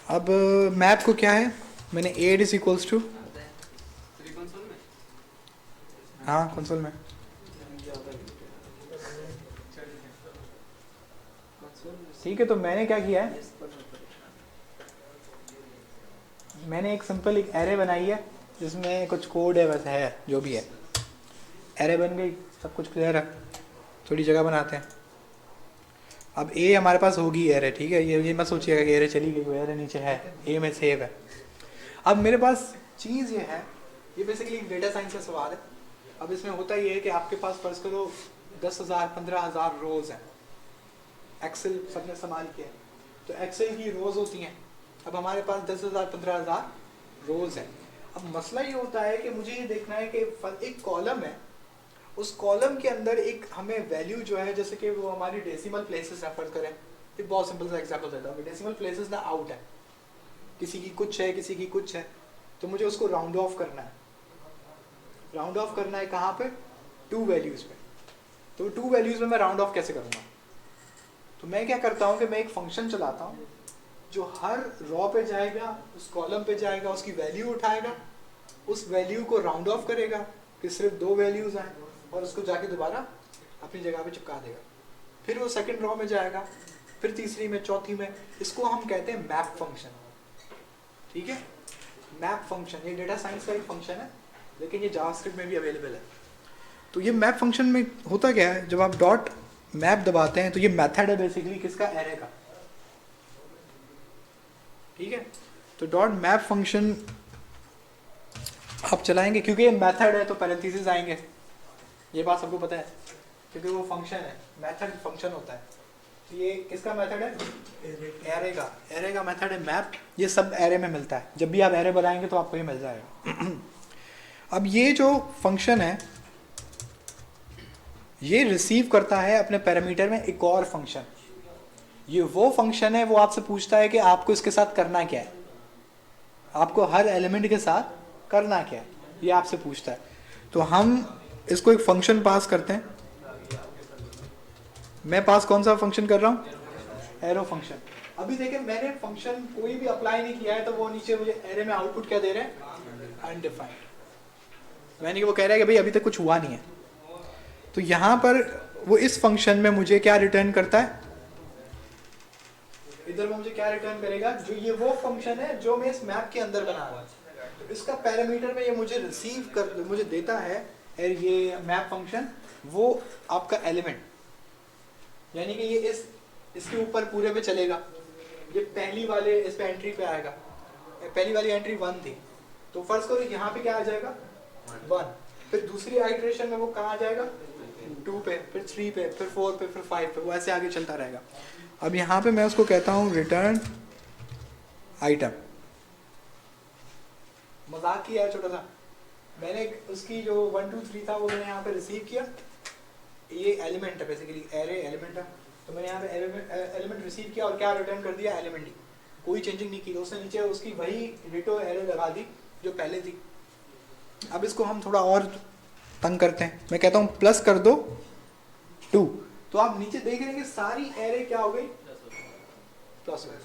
A: अब मैप को क्या है, मैंने add is equals to,
D: three console में
A: हाँ कंसोल में, ठीक है। तो मैंने क्या किया है, मैंने एक सिंपल एक एरे बनाई है जिसमें कुछ कोड है, बस है जो भी है, एरे बन गई, सब कुछ क्लियर है। थोड़ी जगह बनाते हैं। अब ए हमारे पास होगी एरे, ठीक है, ये मत सोचिएगा कि एरे चली गई, वो एरे नीचे है, ए में सेव है। अब मेरे पास चीज़ ये है, ये बेसिकली एक डेटा साइंस का सवाल है। अब इसमें होता ये है कि आपके पास फर्ज करो 10,000 15,000 रोज़ हैं, एक्सेल सबने इस्तेमाल किया है, तो एक्सेल की रोज़ होती हैं। अब हमारे पास 10,000 15,000 रोज़ हैं। अब मसला ये होता है कि मुझे ये देखना है कि एक कॉलम है, उस कॉलम के अंदर एक हमें वैल्यू जो है, जैसे कि वो हमारी डेसिमल प्लेसेस रेफर करें। एक बहुत सिंपल सा एग्जांपल देता हूँ, डेसिमल प्लेसेस ना आउट है, किसी की कुछ है, किसी की कुछ है, तो मुझे उसको राउंड ऑफ करना है। राउंड ऑफ करना है कहाँ पे, 2 वैल्यूज़ पे। तो 2 वैल्यूज़ में मैं राउंड ऑफ कैसे करूँगा, तो मैं क्या करता हूँ कि मैं एक फंक्शन चलाता हूँ जो हर रॉ पे जाएगा, उस कॉलम पे जाएगा, उसकी वैल्यू उठाएगा, उस वैल्यू को राउंड ऑफ करेगा कि सिर्फ 2 वैल्यूज़ आए, और उसको जाके दोबारा अपनी जगह पे चिपका देगा। फिर वो सेकंड रो में जाएगा, फिर तीसरी में, चौथी में। इसको हम कहते हैं मैप फंक्शन। ठीक है, मैप फंक्शन ये डेटा साइंस का एक फंक्शन है, लेकिन ये जावास्क्रिप्ट में भी अवेलेबल है। तो ये मैप फंक्शन में होता क्या है, जब आप डॉट मैप दबाते हैं तो ये मेथड है बेसिकली किसका, एरे का। ठीक है, तो डॉट मैप फंक्शन आप चलाएंगे, क्योंकि ये मेथड है तो पैरेंथेसिस आएंगे, ये बात सबको पता है, क्योंकि वो फंक्शन है, मेथड फंक्शन होता है। तो ये किसका मेथड है, एरे का मेथड है मैप। ये सब एरे में मिलता है, जब भी आप एरे बनाएंगे तो आपको ये मिल जाएगा। अब ये जो फंक्शन है ये रिसीव करता है अपने पैरामीटर में एक और फंक्शन। ये वो फंक्शन है, वो आपसे पूछता है कि आपको इसके साथ करना क्या है, आपको हर एलिमेंट के साथ करना क्या है, ये आपसे पूछता है। तो हम इसको एक फंक्शन पास करते हैं। मैं पास कौन सा फंक्शन कर रहा हूँ, एरो फंक्शन। अभी देखिए मैंने फंक्शन कोई भी अप्लाई नहीं किया है, तो वो नीचे मुझे एरे में आउटपुट क्या दे रहे हैं, अनडिफाइंड। यानी कि वो कह रहा है कि भाई अभी तक कुछ हुआ नहीं है। तो यहाँ पर वो इस फंक्शन में मुझे क्या रिटर्न करता है, इधर वो मुझे क्या रिटर्न करेगा, जो ये वो फंक्शन है जो मैं इस मैप के अंदर बना रहा हूँ। तो इसका पैरामीटर में ये मुझे रिसीव कर मुझे देता है, और ये मैप फंक्शन वो आपका एलिमेंट, यानी कि ये इसके ऊपर पूरे पे चलेगा। ये पहली वाले इस पे एंट्री पे आएगा, पहली वाली एंट्री 1 थी, तो फर्स्ट करो यहाँ पे क्या आ जाएगा 1। फिर दूसरी आइटरेशन में वो कहाँ आ जाएगा 2 पे, फिर 3 पे, फिर 4 पे, फिर 5 पे, वो ऐसे आगे चलता रहेगा। अब यहाँ पे मैं उसको कहता हूँ रिटर्न आइटम। मजाक किया है छोटा सा, मैंने उसकी जो 1 2 3 था वो मैंने यहाँ पे रिसीव किया। ये एलिमेंट है बेसिकली, एरे एलिमेंट है, तो मैंने यहाँ पे एलिमेंट रिसीव किया और क्या रिटर्न कर दिया, एलिमेंट ही, कोई चेंजिंग नहीं की। तो उसने नीचे उसकी वही डिटो एरे लगा दी जो पहले थी। अब इसको हम थोड़ा और तंग करते हैं, मैं कहता हूँ प्लस कर दो 2, तो आप नीचे देख रहे हैं कि सारी एरे क्या हो गई, प्लस हो गई,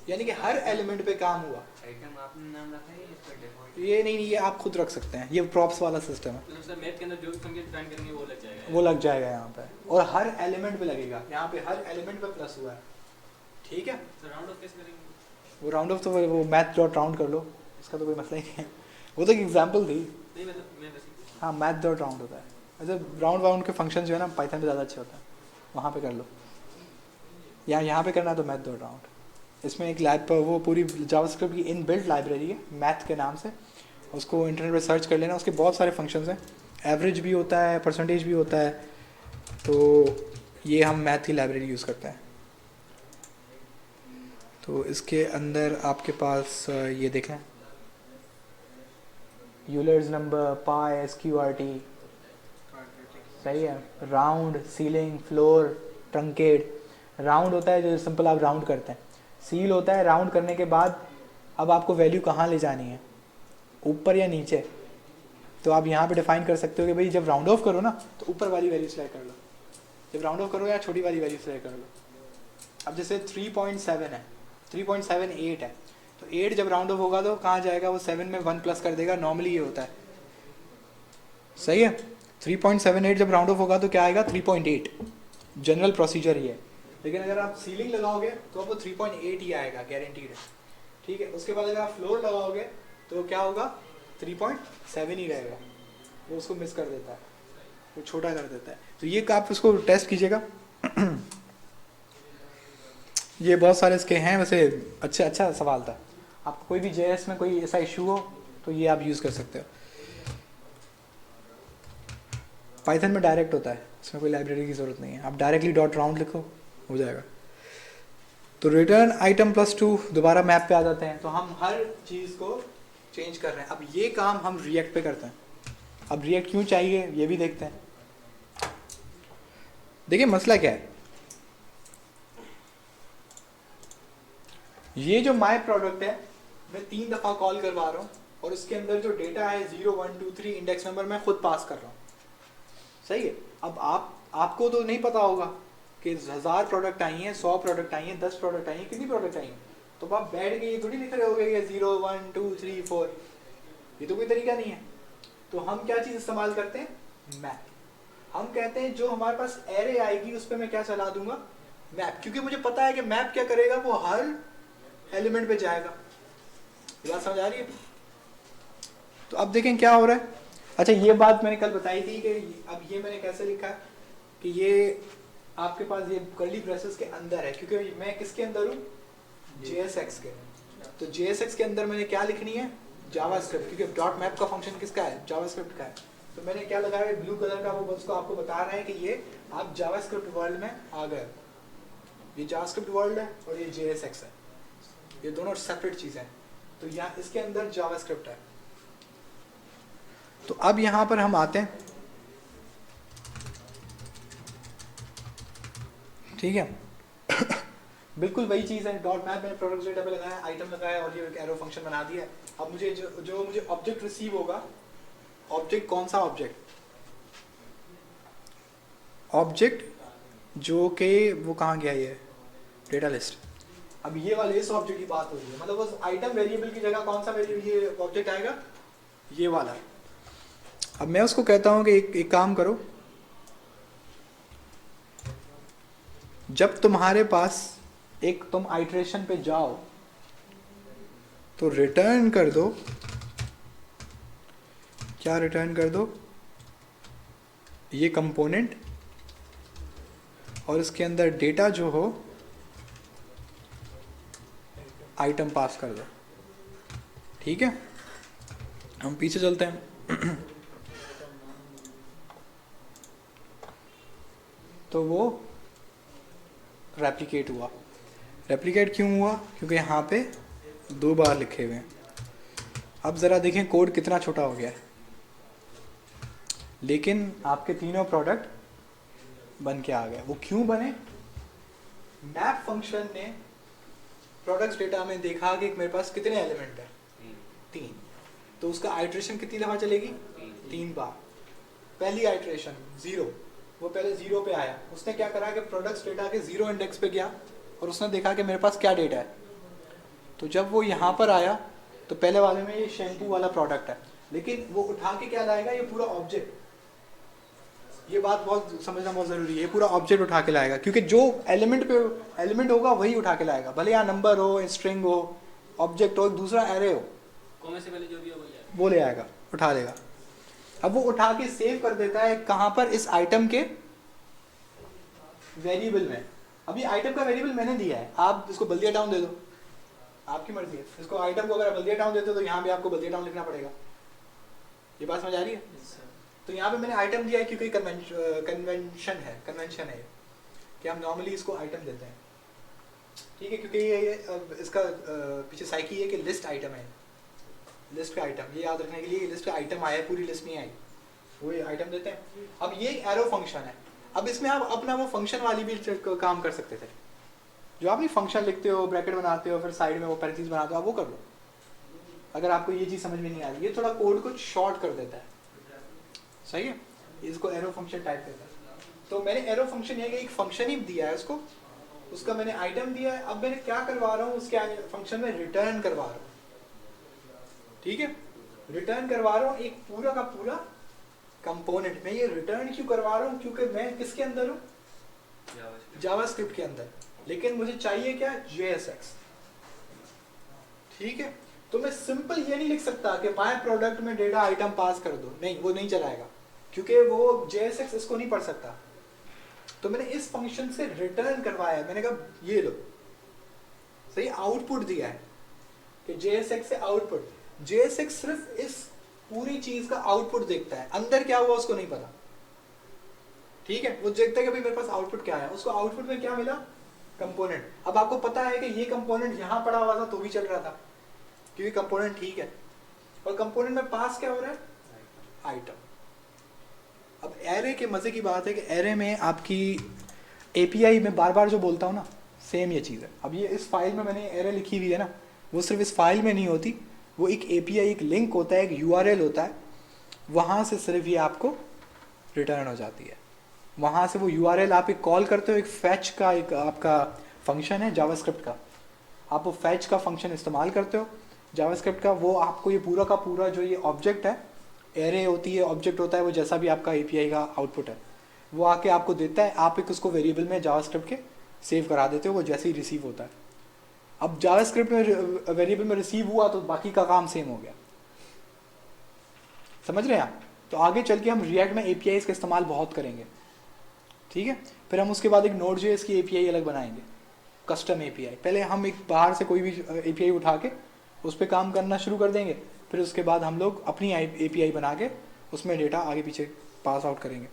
A: यानी कि हर एलिमेंट पे काम हुआ।
B: आइटम आपने नाम रखा है इस पर डिफॉल्ट,
A: ये नहीं, ये आप खुद रख सकते हैं, ये प्रॉप्स वाला सिस्टम है।
D: मतलब सर मैप के अंदर जो भी फंक्शन डिफाइन करेंगे वो लग जाएगा,
A: वो लग जाएगा यहाँ पे, और हर एलिमेंट पे लगेगा, यहाँ पे हर एलिमेंट पे प्लस हुआ है। ठीक है,
D: सर राउंड ऑफ कैसे करेंगे?
A: वो राउंड ऑफ तो वो मैथ डॉट राउंड कर लो, इसका तो कोई मसला ही नहीं है, वो तो एक एग्जाम्पल थी।
D: नहीं मतलब मैं वैसे ही
A: हाँ, मैथ डॉट राउंड होता है। ऐसे राउंड वाउंड के फंक्शन जो है ना पाइथन में ज़्यादा अच्छे होता है, वहाँ पे कर लो, या यहाँ पे करना है तो मैथ डॉट राउंड। इसमें एक वो पूरी जावास्क्रिप्ट की इन बिल्ट लाइब्रेरी है मैथ के नाम से, उसको इंटरनेट पे सर्च कर लेना, उसके बहुत सारे फंक्शंस हैं, एवरेज भी होता है, परसेंटेज भी होता है, तो ये हम मैथ की लाइब्रेरी यूज़ करते हैं। तो इसके अंदर आपके पास ये देखें, यूलर्स नंबर, पाई, SQRT, सही है, round, ceiling, floor, truncate. Round होता है जो सिंपल आप राउंड करते हैं, सील होता है राउंड करने के बाद अब आपको वैल्यू कहाँ ले जानी है, ऊपर या नीचे। तो आप यहाँ पे डिफाइन कर सकते हो कि भाई जब राउंड ऑफ करो ना तो ऊपर वाली वैल्यू सेलेक्ट कर लो, जब राउंड ऑफ करो या छोटी वाली वैल्यू सेलेक्ट कर लो। अब जैसे 3.7 है, 3.78 है, तो 8 जब राउंड ऑफ होगा तो कहाँ जाएगा, वो 7 में 1 प्लस कर देगा, नॉर्मली ये होता है, सही है। 3.78 जब राउंड ऑफ होगा तो क्या आएगा 3.8, जनरल प्रोसीजर ही है। लेकिन अगर आप सीलिंग लगाओगे तो आपको 3.8 ही आएगा, गारंटीड है। ठीक है, उसके बाद अगर आप फ्लोर लगाओगे तो क्या होगा 3.7 ही रहेगा, वो उसको मिस कर देता है, वो छोटा कर देता है। तो ये आप उसको टेस्ट कीजिएगा। ये बहुत सारे इसके हैं, वैसे अच्छा सवाल था। आपको कोई भी JS में कोई ऐसा इशू हो तो ये आप यूज़ कर सकते हो। पाइथन में डायरेक्ट होता है, इसमें कोई लाइब्रेरी की ज़रूरत नहीं है, आप डायरेक्टली डॉट राउंड लिखो हो जाएगा। तो रिटर्न आइटम +2, दोबारा मैप पे आ जाते हैं। तो हम हर चीज़ को चेंज कर रहे हैं। अब ये काम हम रिएक्ट पे करते हैं। अब रिएक्ट क्यों चाहिए ये भी देखते हैं। देखिए मसला क्या है, ये जो माय प्रोडक्ट है मैं 3 दफ़ा कॉल करवा रहा हूँ, और इसके अंदर जो डेटा है 0 1 2 3 इंडेक्स नंबर मैं खुद पास कर रहा हूँ, सही है। अब आपको तो नहीं पता होगा कि 1000 प्रोडक्ट आई हैं, 100 प्रोडक्ट आई हैं, 10 प्रोडक्ट आई हैं, कितनी प्रोडक्ट आई हैं। तो आप बैठ के ये थोड़ी लिख रहे होगे कि 0 1 2 3 4, ये तो कोई तरीका नहीं है। तो हम क्या चीज़ इस्तेमाल करते हैं, मैप। हम कहते हैं जो हमारे पास एरे आएगी उस पर मैं क्या चला दूंगा, मैप, क्योंकि मुझे पता है कि मैप क्या करेगा, वो हर एलिमेंट पे जाएगा। ये बात समझ आ रही है? तो अब देखें क्या हो रहा है। अच्छा ये बात मैंने कल बताई थी कि अब ये मैंने कैसे लिखा है कि ये आपके पास ये कर्ली ब्रेसेस के अंदर है, क्योंकि मैं किसके अंदर हूँ, JSX के। तो JSX के अंदर मैंने क्या लिखनी है, जावास्क्रिप्ट, क्योंकि डॉट मैप का फंक्शन किसका है, जावास्क्रिप्ट का है। तो मैंने क्या लगाया है, ब्लू कलर का, वो उसको आपको बता रहा है कि ये आप जावास्क्रिप्ट वर्ल्ड में आ गए। ये जावास्क्रिप्ट वर्ल्ड है और ये JSX है, ये दोनों सेपरेट चीज़ें हैं। तो यहाँ इसके अंदर जावास्क्रिप्ट है। तो अब यहाँ पर हम आते हैं, ठीक है। बिल्कुल वही चीज़ है, डॉट मैप मैंने प्रोडक्ट डेटा पे लगाया, आइटम लगाया और ये एक एरो फंक्शन बना दिया है। अब मुझे जो मुझे ऑब्जेक्ट रिसीव होगा, ऑब्जेक्ट कौन सा ऑब्जेक्ट, ऑब्जेक्ट जो कि वो कहाँ गया, ये डेटा लिस्ट। अब ये वाले इस ऑब्जेक्ट की बात हो रही है, मतलब उस आइटम वेरिएबल की जगह कौन सा वेरिएबल ये ऑब्जेक्ट आएगा, ये वाला। अब मैं उसको कहता हूँ कि एक काम करो, जब तुम्हारे पास एक तुम आइटरेशन पे जाओ तो रिटर्न कर दो, क्या रिटर्न कर दो, ये कंपोनेंट और इसके अंदर डेटा जो हो आइटम पास कर दो। ठीक है, हम पीछे चलते हैं। तो वो रेप्लिकेट हुआ। रेप्लिकेट क्यों हुआ, क्योंकि यहाँ पे 2 बार लिखे हुए हैं। अब ज़रा देखें कोड कितना छोटा हो गया है, लेकिन आपके तीनों प्रोडक्ट बन के आ गए। वो क्यों बने, मैप फंक्शन ने प्रोडक्ट्स डेटा में देखा कि मेरे पास कितने एलिमेंट है, 3। तो उसका आइट्रेशन कितनी दफ़ा चलेगी, 3 बार। पहली आइट्रेशन 0, वो पहले 0 पे आया, उसने क्या करा कि प्रोडक्ट्स डेटा के 0 इंडेक्स पे गया और उसने देखा कि मेरे पास क्या डेटा है। तो जब वो यहाँ पर आया तो पहले वाले में ये शैम्पू वाला प्रोडक्ट है, लेकिन वो उठा के क्या लाएगा, ये पूरा ऑब्जेक्ट। ये बात बहुत समझना बहुत ज़रूरी है, ये पूरा ऑब्जेक्ट उठा के लाएगा, क्योंकि जो एलिमेंट होगा वही उठा के लाएगा, भले यहाँ नंबर हो, स्ट्रिंग हो, ऑब्जेक्ट हो, एक दूसरा एरे हो,
D: कॉमा से पहले जो भी हो
A: वो ले आएगा, उठा लेगा। अब वो उठा के सेव कर देता है कहाँ पर, इस आइटम के वेरिएबल में। अभी आइटम का वेरिएबल मैंने दिया है, आप इसको बल्दिया टाउन दे दो, आपकी मर्जी है। इसको आइटम को अगर बल्दिया टाउन देते हो तो यहाँ भी आपको बल्दिया टाउन लिखना पड़ेगा। ये बात समझ आ रही है? तो यहाँ पे मैंने आइटम दिया है क्योंकि कन्वेंशन है कि हम नॉर्मली इसको आइटम देते हैं। ठीक है, क्योंकि ये इसका पीछे साइकी है कि लिस्ट आइटम है, लिस्ट का आइटम, ये याद रखने के लिए लिस्ट का आइटम आया, पूरी लिस्ट नहीं आई, वो ये आइटम देते हैं। अब ये एरो फंक्शन है, अब इसमें आप अपना वो फंक्शन वाली भी काम कर सकते थे, जो आप नहीं फंक्शन लिखते हो, ब्रैकेट बनाते हो, फिर साइड में वो पैरेंथेसिस बनाते हो, आप वो कर लो। अगर आपको ये चीज़ समझ में नहीं आ रही, ये थोड़ा कोड को शॉर्ट कर देता है, सही है, इसको एरो फंक्शन टाइप करता है। तो मैंने एरो फंक्शन ये एक फंक्शन ही दिया है उसको, उसका मैंने आइटम दिया है। अब मैंने क्या करवा रहा हूँ, उसके फंक्शन में रिटर्न करवा रहा हूँ। ठीक है, रिटर्न करवा रहा हूँ एक पूरा का पूरा कंपोनेंट। मैं ये रिटर्न क्यों करवा रहा हूँ, क्योंकि मैं किसके अंदर हूँ, जावास्क्रिप्ट के अंदर, लेकिन मुझे चाहिए क्या, JSX। ठीक है, तो मैं सिंपल ये नहीं लिख सकता कि माय प्रोडक्ट में डेटा आइटम पास कर दो, नहीं, वो नहीं चलाएगा, क्योंकि वो JSX इसको नहीं पढ़ सकता। तो मैंने इस फंक्शन से रिटर्न करवाया, मैंने कहा ये लो, सही आउटपुट दिया है कि JSX से आउटपुट। JSX सिर्फ इस पूरी चीज का आउटपुट देखता है, अंदर क्या हुआ उसको नहीं पता। ठीक है, वो देखता है कि भाई मेरे पास आउटपुट क्या है, उसको आउटपुट में क्या मिला, कंपोनेंट। अब आपको पता है कि ये कंपोनेंट यहाँ पड़ा हुआ था तो भी चल रहा था, क्योंकि कंपोनेंट ठीक है, और कंपोनेंट में पास क्या हो रहा है, आइटम। अब एरे के मजे की बात है कि एरे में आपकी API में बार बार जो बोलता हूँ ना, सेम ये चीज़ है। अब ये इस फाइल में मैंने एरे लिखी हुई है ना, वो सिर्फ इस फाइल में नहीं होती, वो एक API, एक लिंक होता है, एक URL होता है, वहाँ से सिर्फ ये आपको रिटर्न हो जाती है। वहाँ से वो URL आप एक कॉल करते हो, एक फैच का एक आपका फंक्शन है जावास्क्रिप्ट का, आप वो फैच का फंक्शन इस्तेमाल करते हो जावास्क्रिप्ट का, वो आपको ये पूरा का पूरा जो ये ऑब्जेक्ट है, एरे होती है, ऑब्जेक्ट होता है, वो जैसा भी आपका API का आउटपुट है, वो आके आपको देता है, आप एक उसको वेरिएबल में जावास्क्रिप्ट के सेव करा देते हो, वो जैसे ही रिसीव होता है। अब जावास्क्रिप्ट में वेरिएबल में रिसीव हुआ तो बाकी का काम सेम हो गया। समझ रहे हैं आप? तो आगे चल के हम रिएक्ट में एपीआई का इस्तेमाल बहुत करेंगे, ठीक है। फिर हम उसके बाद एक Node.js की एपीआई अलग बनाएंगे, कस्टम एपीआई। पहले हम एक बाहर से कोई भी एपीआई उठा के उस पर काम करना शुरू कर देंगे, फिर उसके बाद हम लोग अपनी एपीआई बना के उसमें डेटा आगे पीछे पास आउट करेंगे।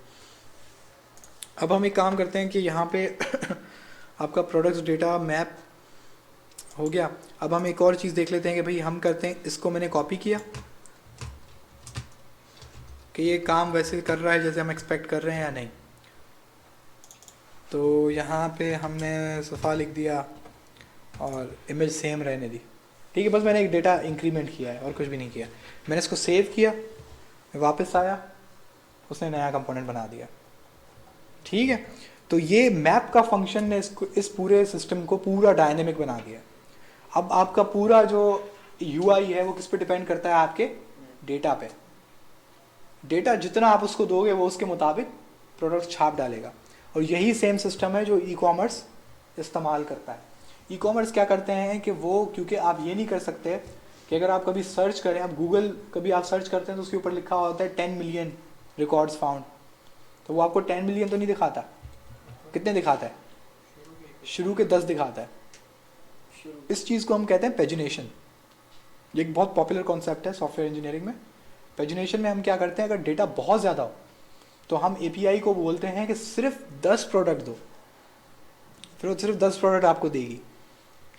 A: अब हम एक काम करते हैं कि यहाँ पे आपका प्रोडक्ट्स डेटा मैप हो गया। अब हम एक और चीज़ देख लेते हैं कि भाई हम करते हैं, इसको मैंने कॉपी किया कि ये काम वैसे कर रहा है जैसे हम एक्सपेक्ट कर रहे हैं या नहीं। तो यहाँ पे हमने सफ़ा लिख दिया और इमेज सेम रहने दी, ठीक है। बस मैंने एक डेटा इंक्रीमेंट किया है और कुछ भी नहीं किया। मैंने इसको सेव किया, वापस आया, उसने नया कंपोनेंट बना दिया, ठीक है। तो ये मैप का फंक्शन ने इस पूरे सिस्टम को पूरा डायनेमिक बना दिया। अब आपका पूरा जो यूआई है वो किस पे डिपेंड करता है? आपके डेटा पे। डेटा जितना आप उसको दोगे वो उसके मुताबिक प्रोडक्ट छाप डालेगा। और यही सेम सिस्टम है जो ई कॉमर्स इस्तेमाल करता है। ई कॉमर्स क्या करते हैं कि वो, क्योंकि आप ये नहीं कर सकते कि अगर आप कभी सर्च करें, आप गूगल कभी आप सर्च करते हैं तो उसके ऊपर लिखा होता है 10 मिलियन रिकॉर्ड्स फाउंड, तो वो आपको 10 मिलियन तो नहीं दिखाता। कितने दिखाता है? शुरू के 10 दिखाता है। इस चीज़ को हम कहते हैं पेजिनेशन। ये एक बहुत पॉपुलर कॉन्सेप्ट है सॉफ्टवेयर इंजीनियरिंग में। पेजिनेशन में हम क्या करते हैं, अगर डेटा बहुत ज़्यादा हो तो हम एपीआई को बोलते हैं कि सिर्फ 10 प्रोडक्ट दो, फिर वो सिर्फ 10 प्रोडक्ट आपको देगी,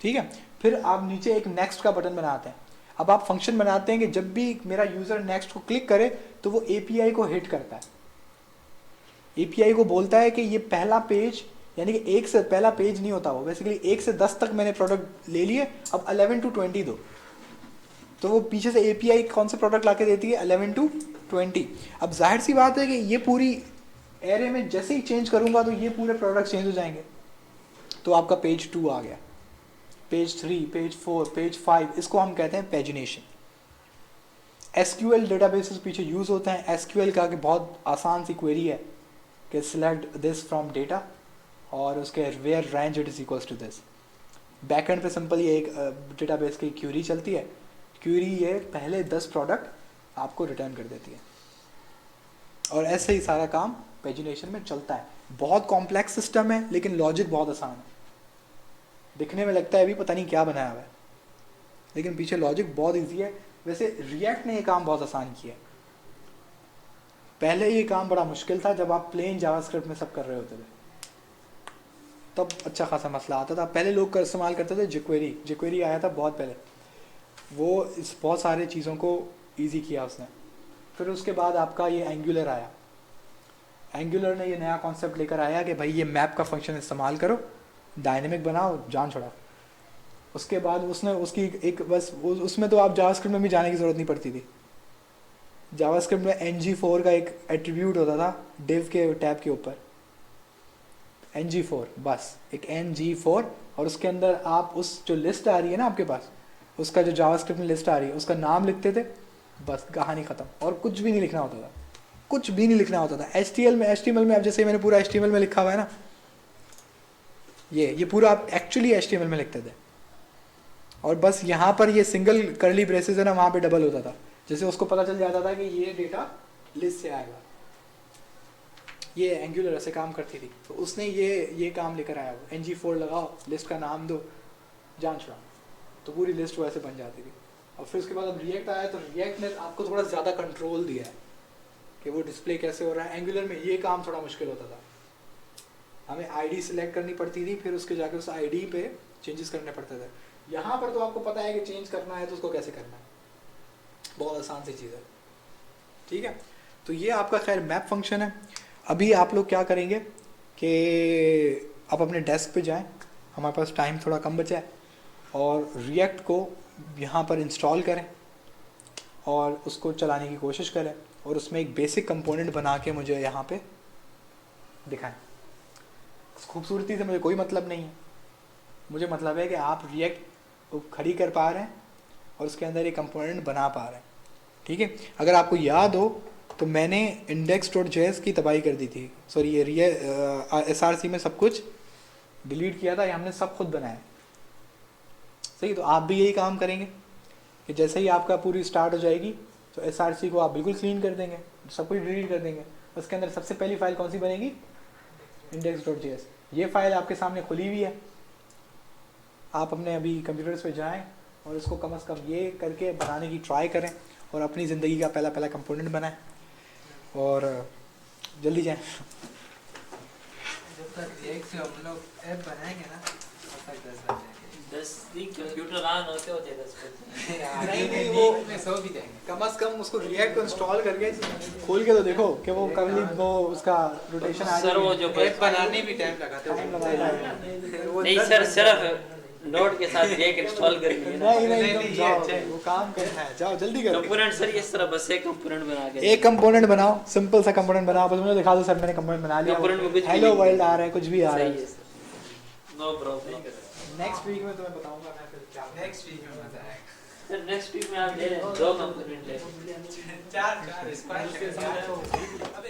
A: ठीक है। फिर आप नीचे एक नेक्स्ट का बटन बनाते हैं। अब आप फंक्शन बनाते हैं कि जब भी मेरा यूज़र नेक्स्ट को क्लिक करे तो वो एपीआई को हिट करता है। एपीआई को बोलता है कि ये पहला पेज, यानी कि एक से पहला पेज नहीं होता, वो बेसिकली 1 से 10 तक मैंने प्रोडक्ट ले लिए, अब 11 to 20 दो। तो वो पीछे से एपीआई कौन से प्रोडक्ट लाके देती है? 11 to 20। अब जाहिर सी बात है कि ये पूरी एरे में जैसे ही चेंज करूंगा तो ये पूरे प्रोडक्ट चेंज हो जाएंगे। तो आपका पेज 2 आ गया, पेज 3, पेज 4, पेज 5, इसको हम कहते हैं पेजिनेशन। एसक्यूएल डेटाबेसेस पीछे यूज़ होते हैं। एसक्यूएल का बहुत आसान सी क्वेरी है कि सिलेक्ट दिस फ्रॉम डेटा और उसके where range it is equals to this. Backend पे सिंपल ये एक डेटाबेस की क्यूरी चलती है। क्यूरी ये पहले 10 प्रोडक्ट आपको रिटर्न कर देती है और ऐसे ही सारा काम पेजिनेशन में चलता है। बहुत कॉम्प्लेक्स सिस्टम है लेकिन लॉजिक बहुत आसान है। दिखने में लगता है अभी पता नहीं क्या बनाया हुआ है, लेकिन पीछे लॉजिक बहुत इजी है। वैसे रिएक्ट ने ये काम बहुत आसान किया है। पहले ये काम बड़ा मुश्किल था जब आप प्लेन जावास्क्रिप्ट में सब कर रहे होते थे, तब अच्छा खासा मसला आता था। पहले लोग इस्तेमाल करते थे jQuery। jQuery आया था बहुत पहले, वो इस बहुत सारे चीज़ों को इजी किया उसने। फिर उसके बाद आपका ये एंगुलर आया। एंगुलर ने ये नया कॉन्सेप्ट लेकर आया कि भाई ये मैप का फंक्शन इस्तेमाल करो, डायनेमिक बनाओ, जान छोड़ा। उसके बाद उसने उसकी एक बस उसमें तो आप जावास्क्रिप्ट में भी जाने की ज़रूरत नहीं पड़ती थी। जावास्क्रिप्ट में ng4 का एक एट्रीब्यूट होता था div के टैब के ऊपर, ng4, बस एक ng4, और उसके अंदर आप उस जो लिस्ट आ रही है ना आपके पास, उसका जो जावास्क्रिप्ट में लिस्ट आ रही है उसका नाम लिखते थे, बस कहानी ख़त्म। और कुछ भी नहीं लिखना होता था, कुछ भी नहीं लिखना होता था। HTML में अब जैसे मैंने पूरा HTML में लिखा हुआ है ना, ये पूरा आप एक्चुअली HTML में लिखते थे, और बस यहाँ पर ये सिंगल करली ब्रेसेस है ना, वहाँ पे डबल होता था। जैसे उसको पता चल जाता था कि ये डेटा लिस्ट से आएगा। ये एंगुलर ऐसे काम करती थी, तो उसने ये काम लेकर आया, वो ng4 लगाओ, लिस्ट का नाम दो, जान छुड़ाओ, तो पूरी लिस्ट वैसे बन जाती थी। और फिर उसके बाद अब रिएक्ट आया, तो रिएक्ट ने आपको थोड़ा ज़्यादा कंट्रोल दिया है कि वो डिस्प्ले कैसे हो रहा है। एंगुलर में ये काम थोड़ा मुश्किल होता था, हमें आईडी सिलेक्ट करनी पड़ती थी, फिर उसके जाके उस आईडी पे चेंजेस करने पड़ते थे। यहाँ पर तो आपको पता है कि चेंज करना है तो उसको कैसे करना है, बहुत आसान सी चीज़ है, ठीक है। तो ये आपका खैर मैप फंक्शन है। अभी आप लोग क्या करेंगे कि आप अपने डेस्क पे जाएं, हमारे पास टाइम थोड़ा कम बचा है, और रिएक्ट को यहाँ पर इंस्टॉल करें और उसको चलाने की कोशिश करें, और उसमें एक बेसिक कंपोनेंट बना के मुझे यहाँ पे दिखाएं। खूबसूरती से मुझे कोई मतलब नहीं है, मुझे मतलब है कि आप रिएक्ट को खड़ी कर पा रहे हैं और उसके अंदर एक कंपोनेंट बना पा रहे हैं, ठीक है। अगर आपको याद हो तो मैंने index.js की तबाही कर दी थी, सॉरी ये SRC में सब कुछ डिलीट किया था, ये हमने सब खुद बनाया। सही, तो आप भी यही काम करेंगे कि जैसे ही आपका पूरी स्टार्ट हो जाएगी तो SRC को आप बिल्कुल क्लीन कर देंगे, सब कुछ डिलीट कर देंगे। उसके अंदर सबसे पहली फाइल कौन सी बनेगी? index.js। ये फाइल आपके सामने खुली हुई है, आप अपने अभी कंप्यूटर्स पे जाएं और इसको कम से कम ये करके बनाने की ट्राई करें और अपनी ज़िंदगी का पहला कंपोनेंट बनाएं और जल्दी जाएं।
C: जब तक एक से हम लोग ऐप बनाएंगे ना तब तक 10 बज जाएंगे।
D: 10 दिन कंप्यूटर ऑन होते होते 10 बजे।
A: नहीं, वो
C: में सो भी जाएंगे।
A: कम से कम उसको रिएक्ट को इंस्टॉल करके खोल के तो देखो कि वो कभी वो उसका रोटेशन आ
D: सर वो जो
C: ऐप बनाने भी टाइम लगाते
A: टाइम
C: हैं।
A: लगाता है। वो
D: नहीं
A: 10
D: सर, सिर्फ नोट के साथ रिएक्ट इंस्टॉल करनी है ना।
A: नहीं
C: नहीं,
A: तुम
C: ये
A: जाओ,
C: अच्छा है।
A: वो काम करना है, जाओ जल्दी करो।
D: कंपोनेंट सर इस तरह बस एक कंपोनेंट बना के
A: एक कंपोनेंट बनाओ, सिंपल सा कंपोनेंट बनाओ, बस मुझे दिखा दो सर मैंने कंपोनेंट बना लिया।
D: कंपोनेंट में कुछ भी
A: हेलो
D: नहीं
A: वर्ल्ड आ रहा है, कुछ भी आ रहा
D: सही
A: है।
D: है sir, no problem.
A: Next week में तुम्हें बताऊंगा मैं फिर क्या।
C: नेक्स्ट वीक में मजा आएगा।
D: सर नेक्स्ट वीक में आप ले लें 2 कंपोनेंट ले।
C: 4 स्क्वायर। अबे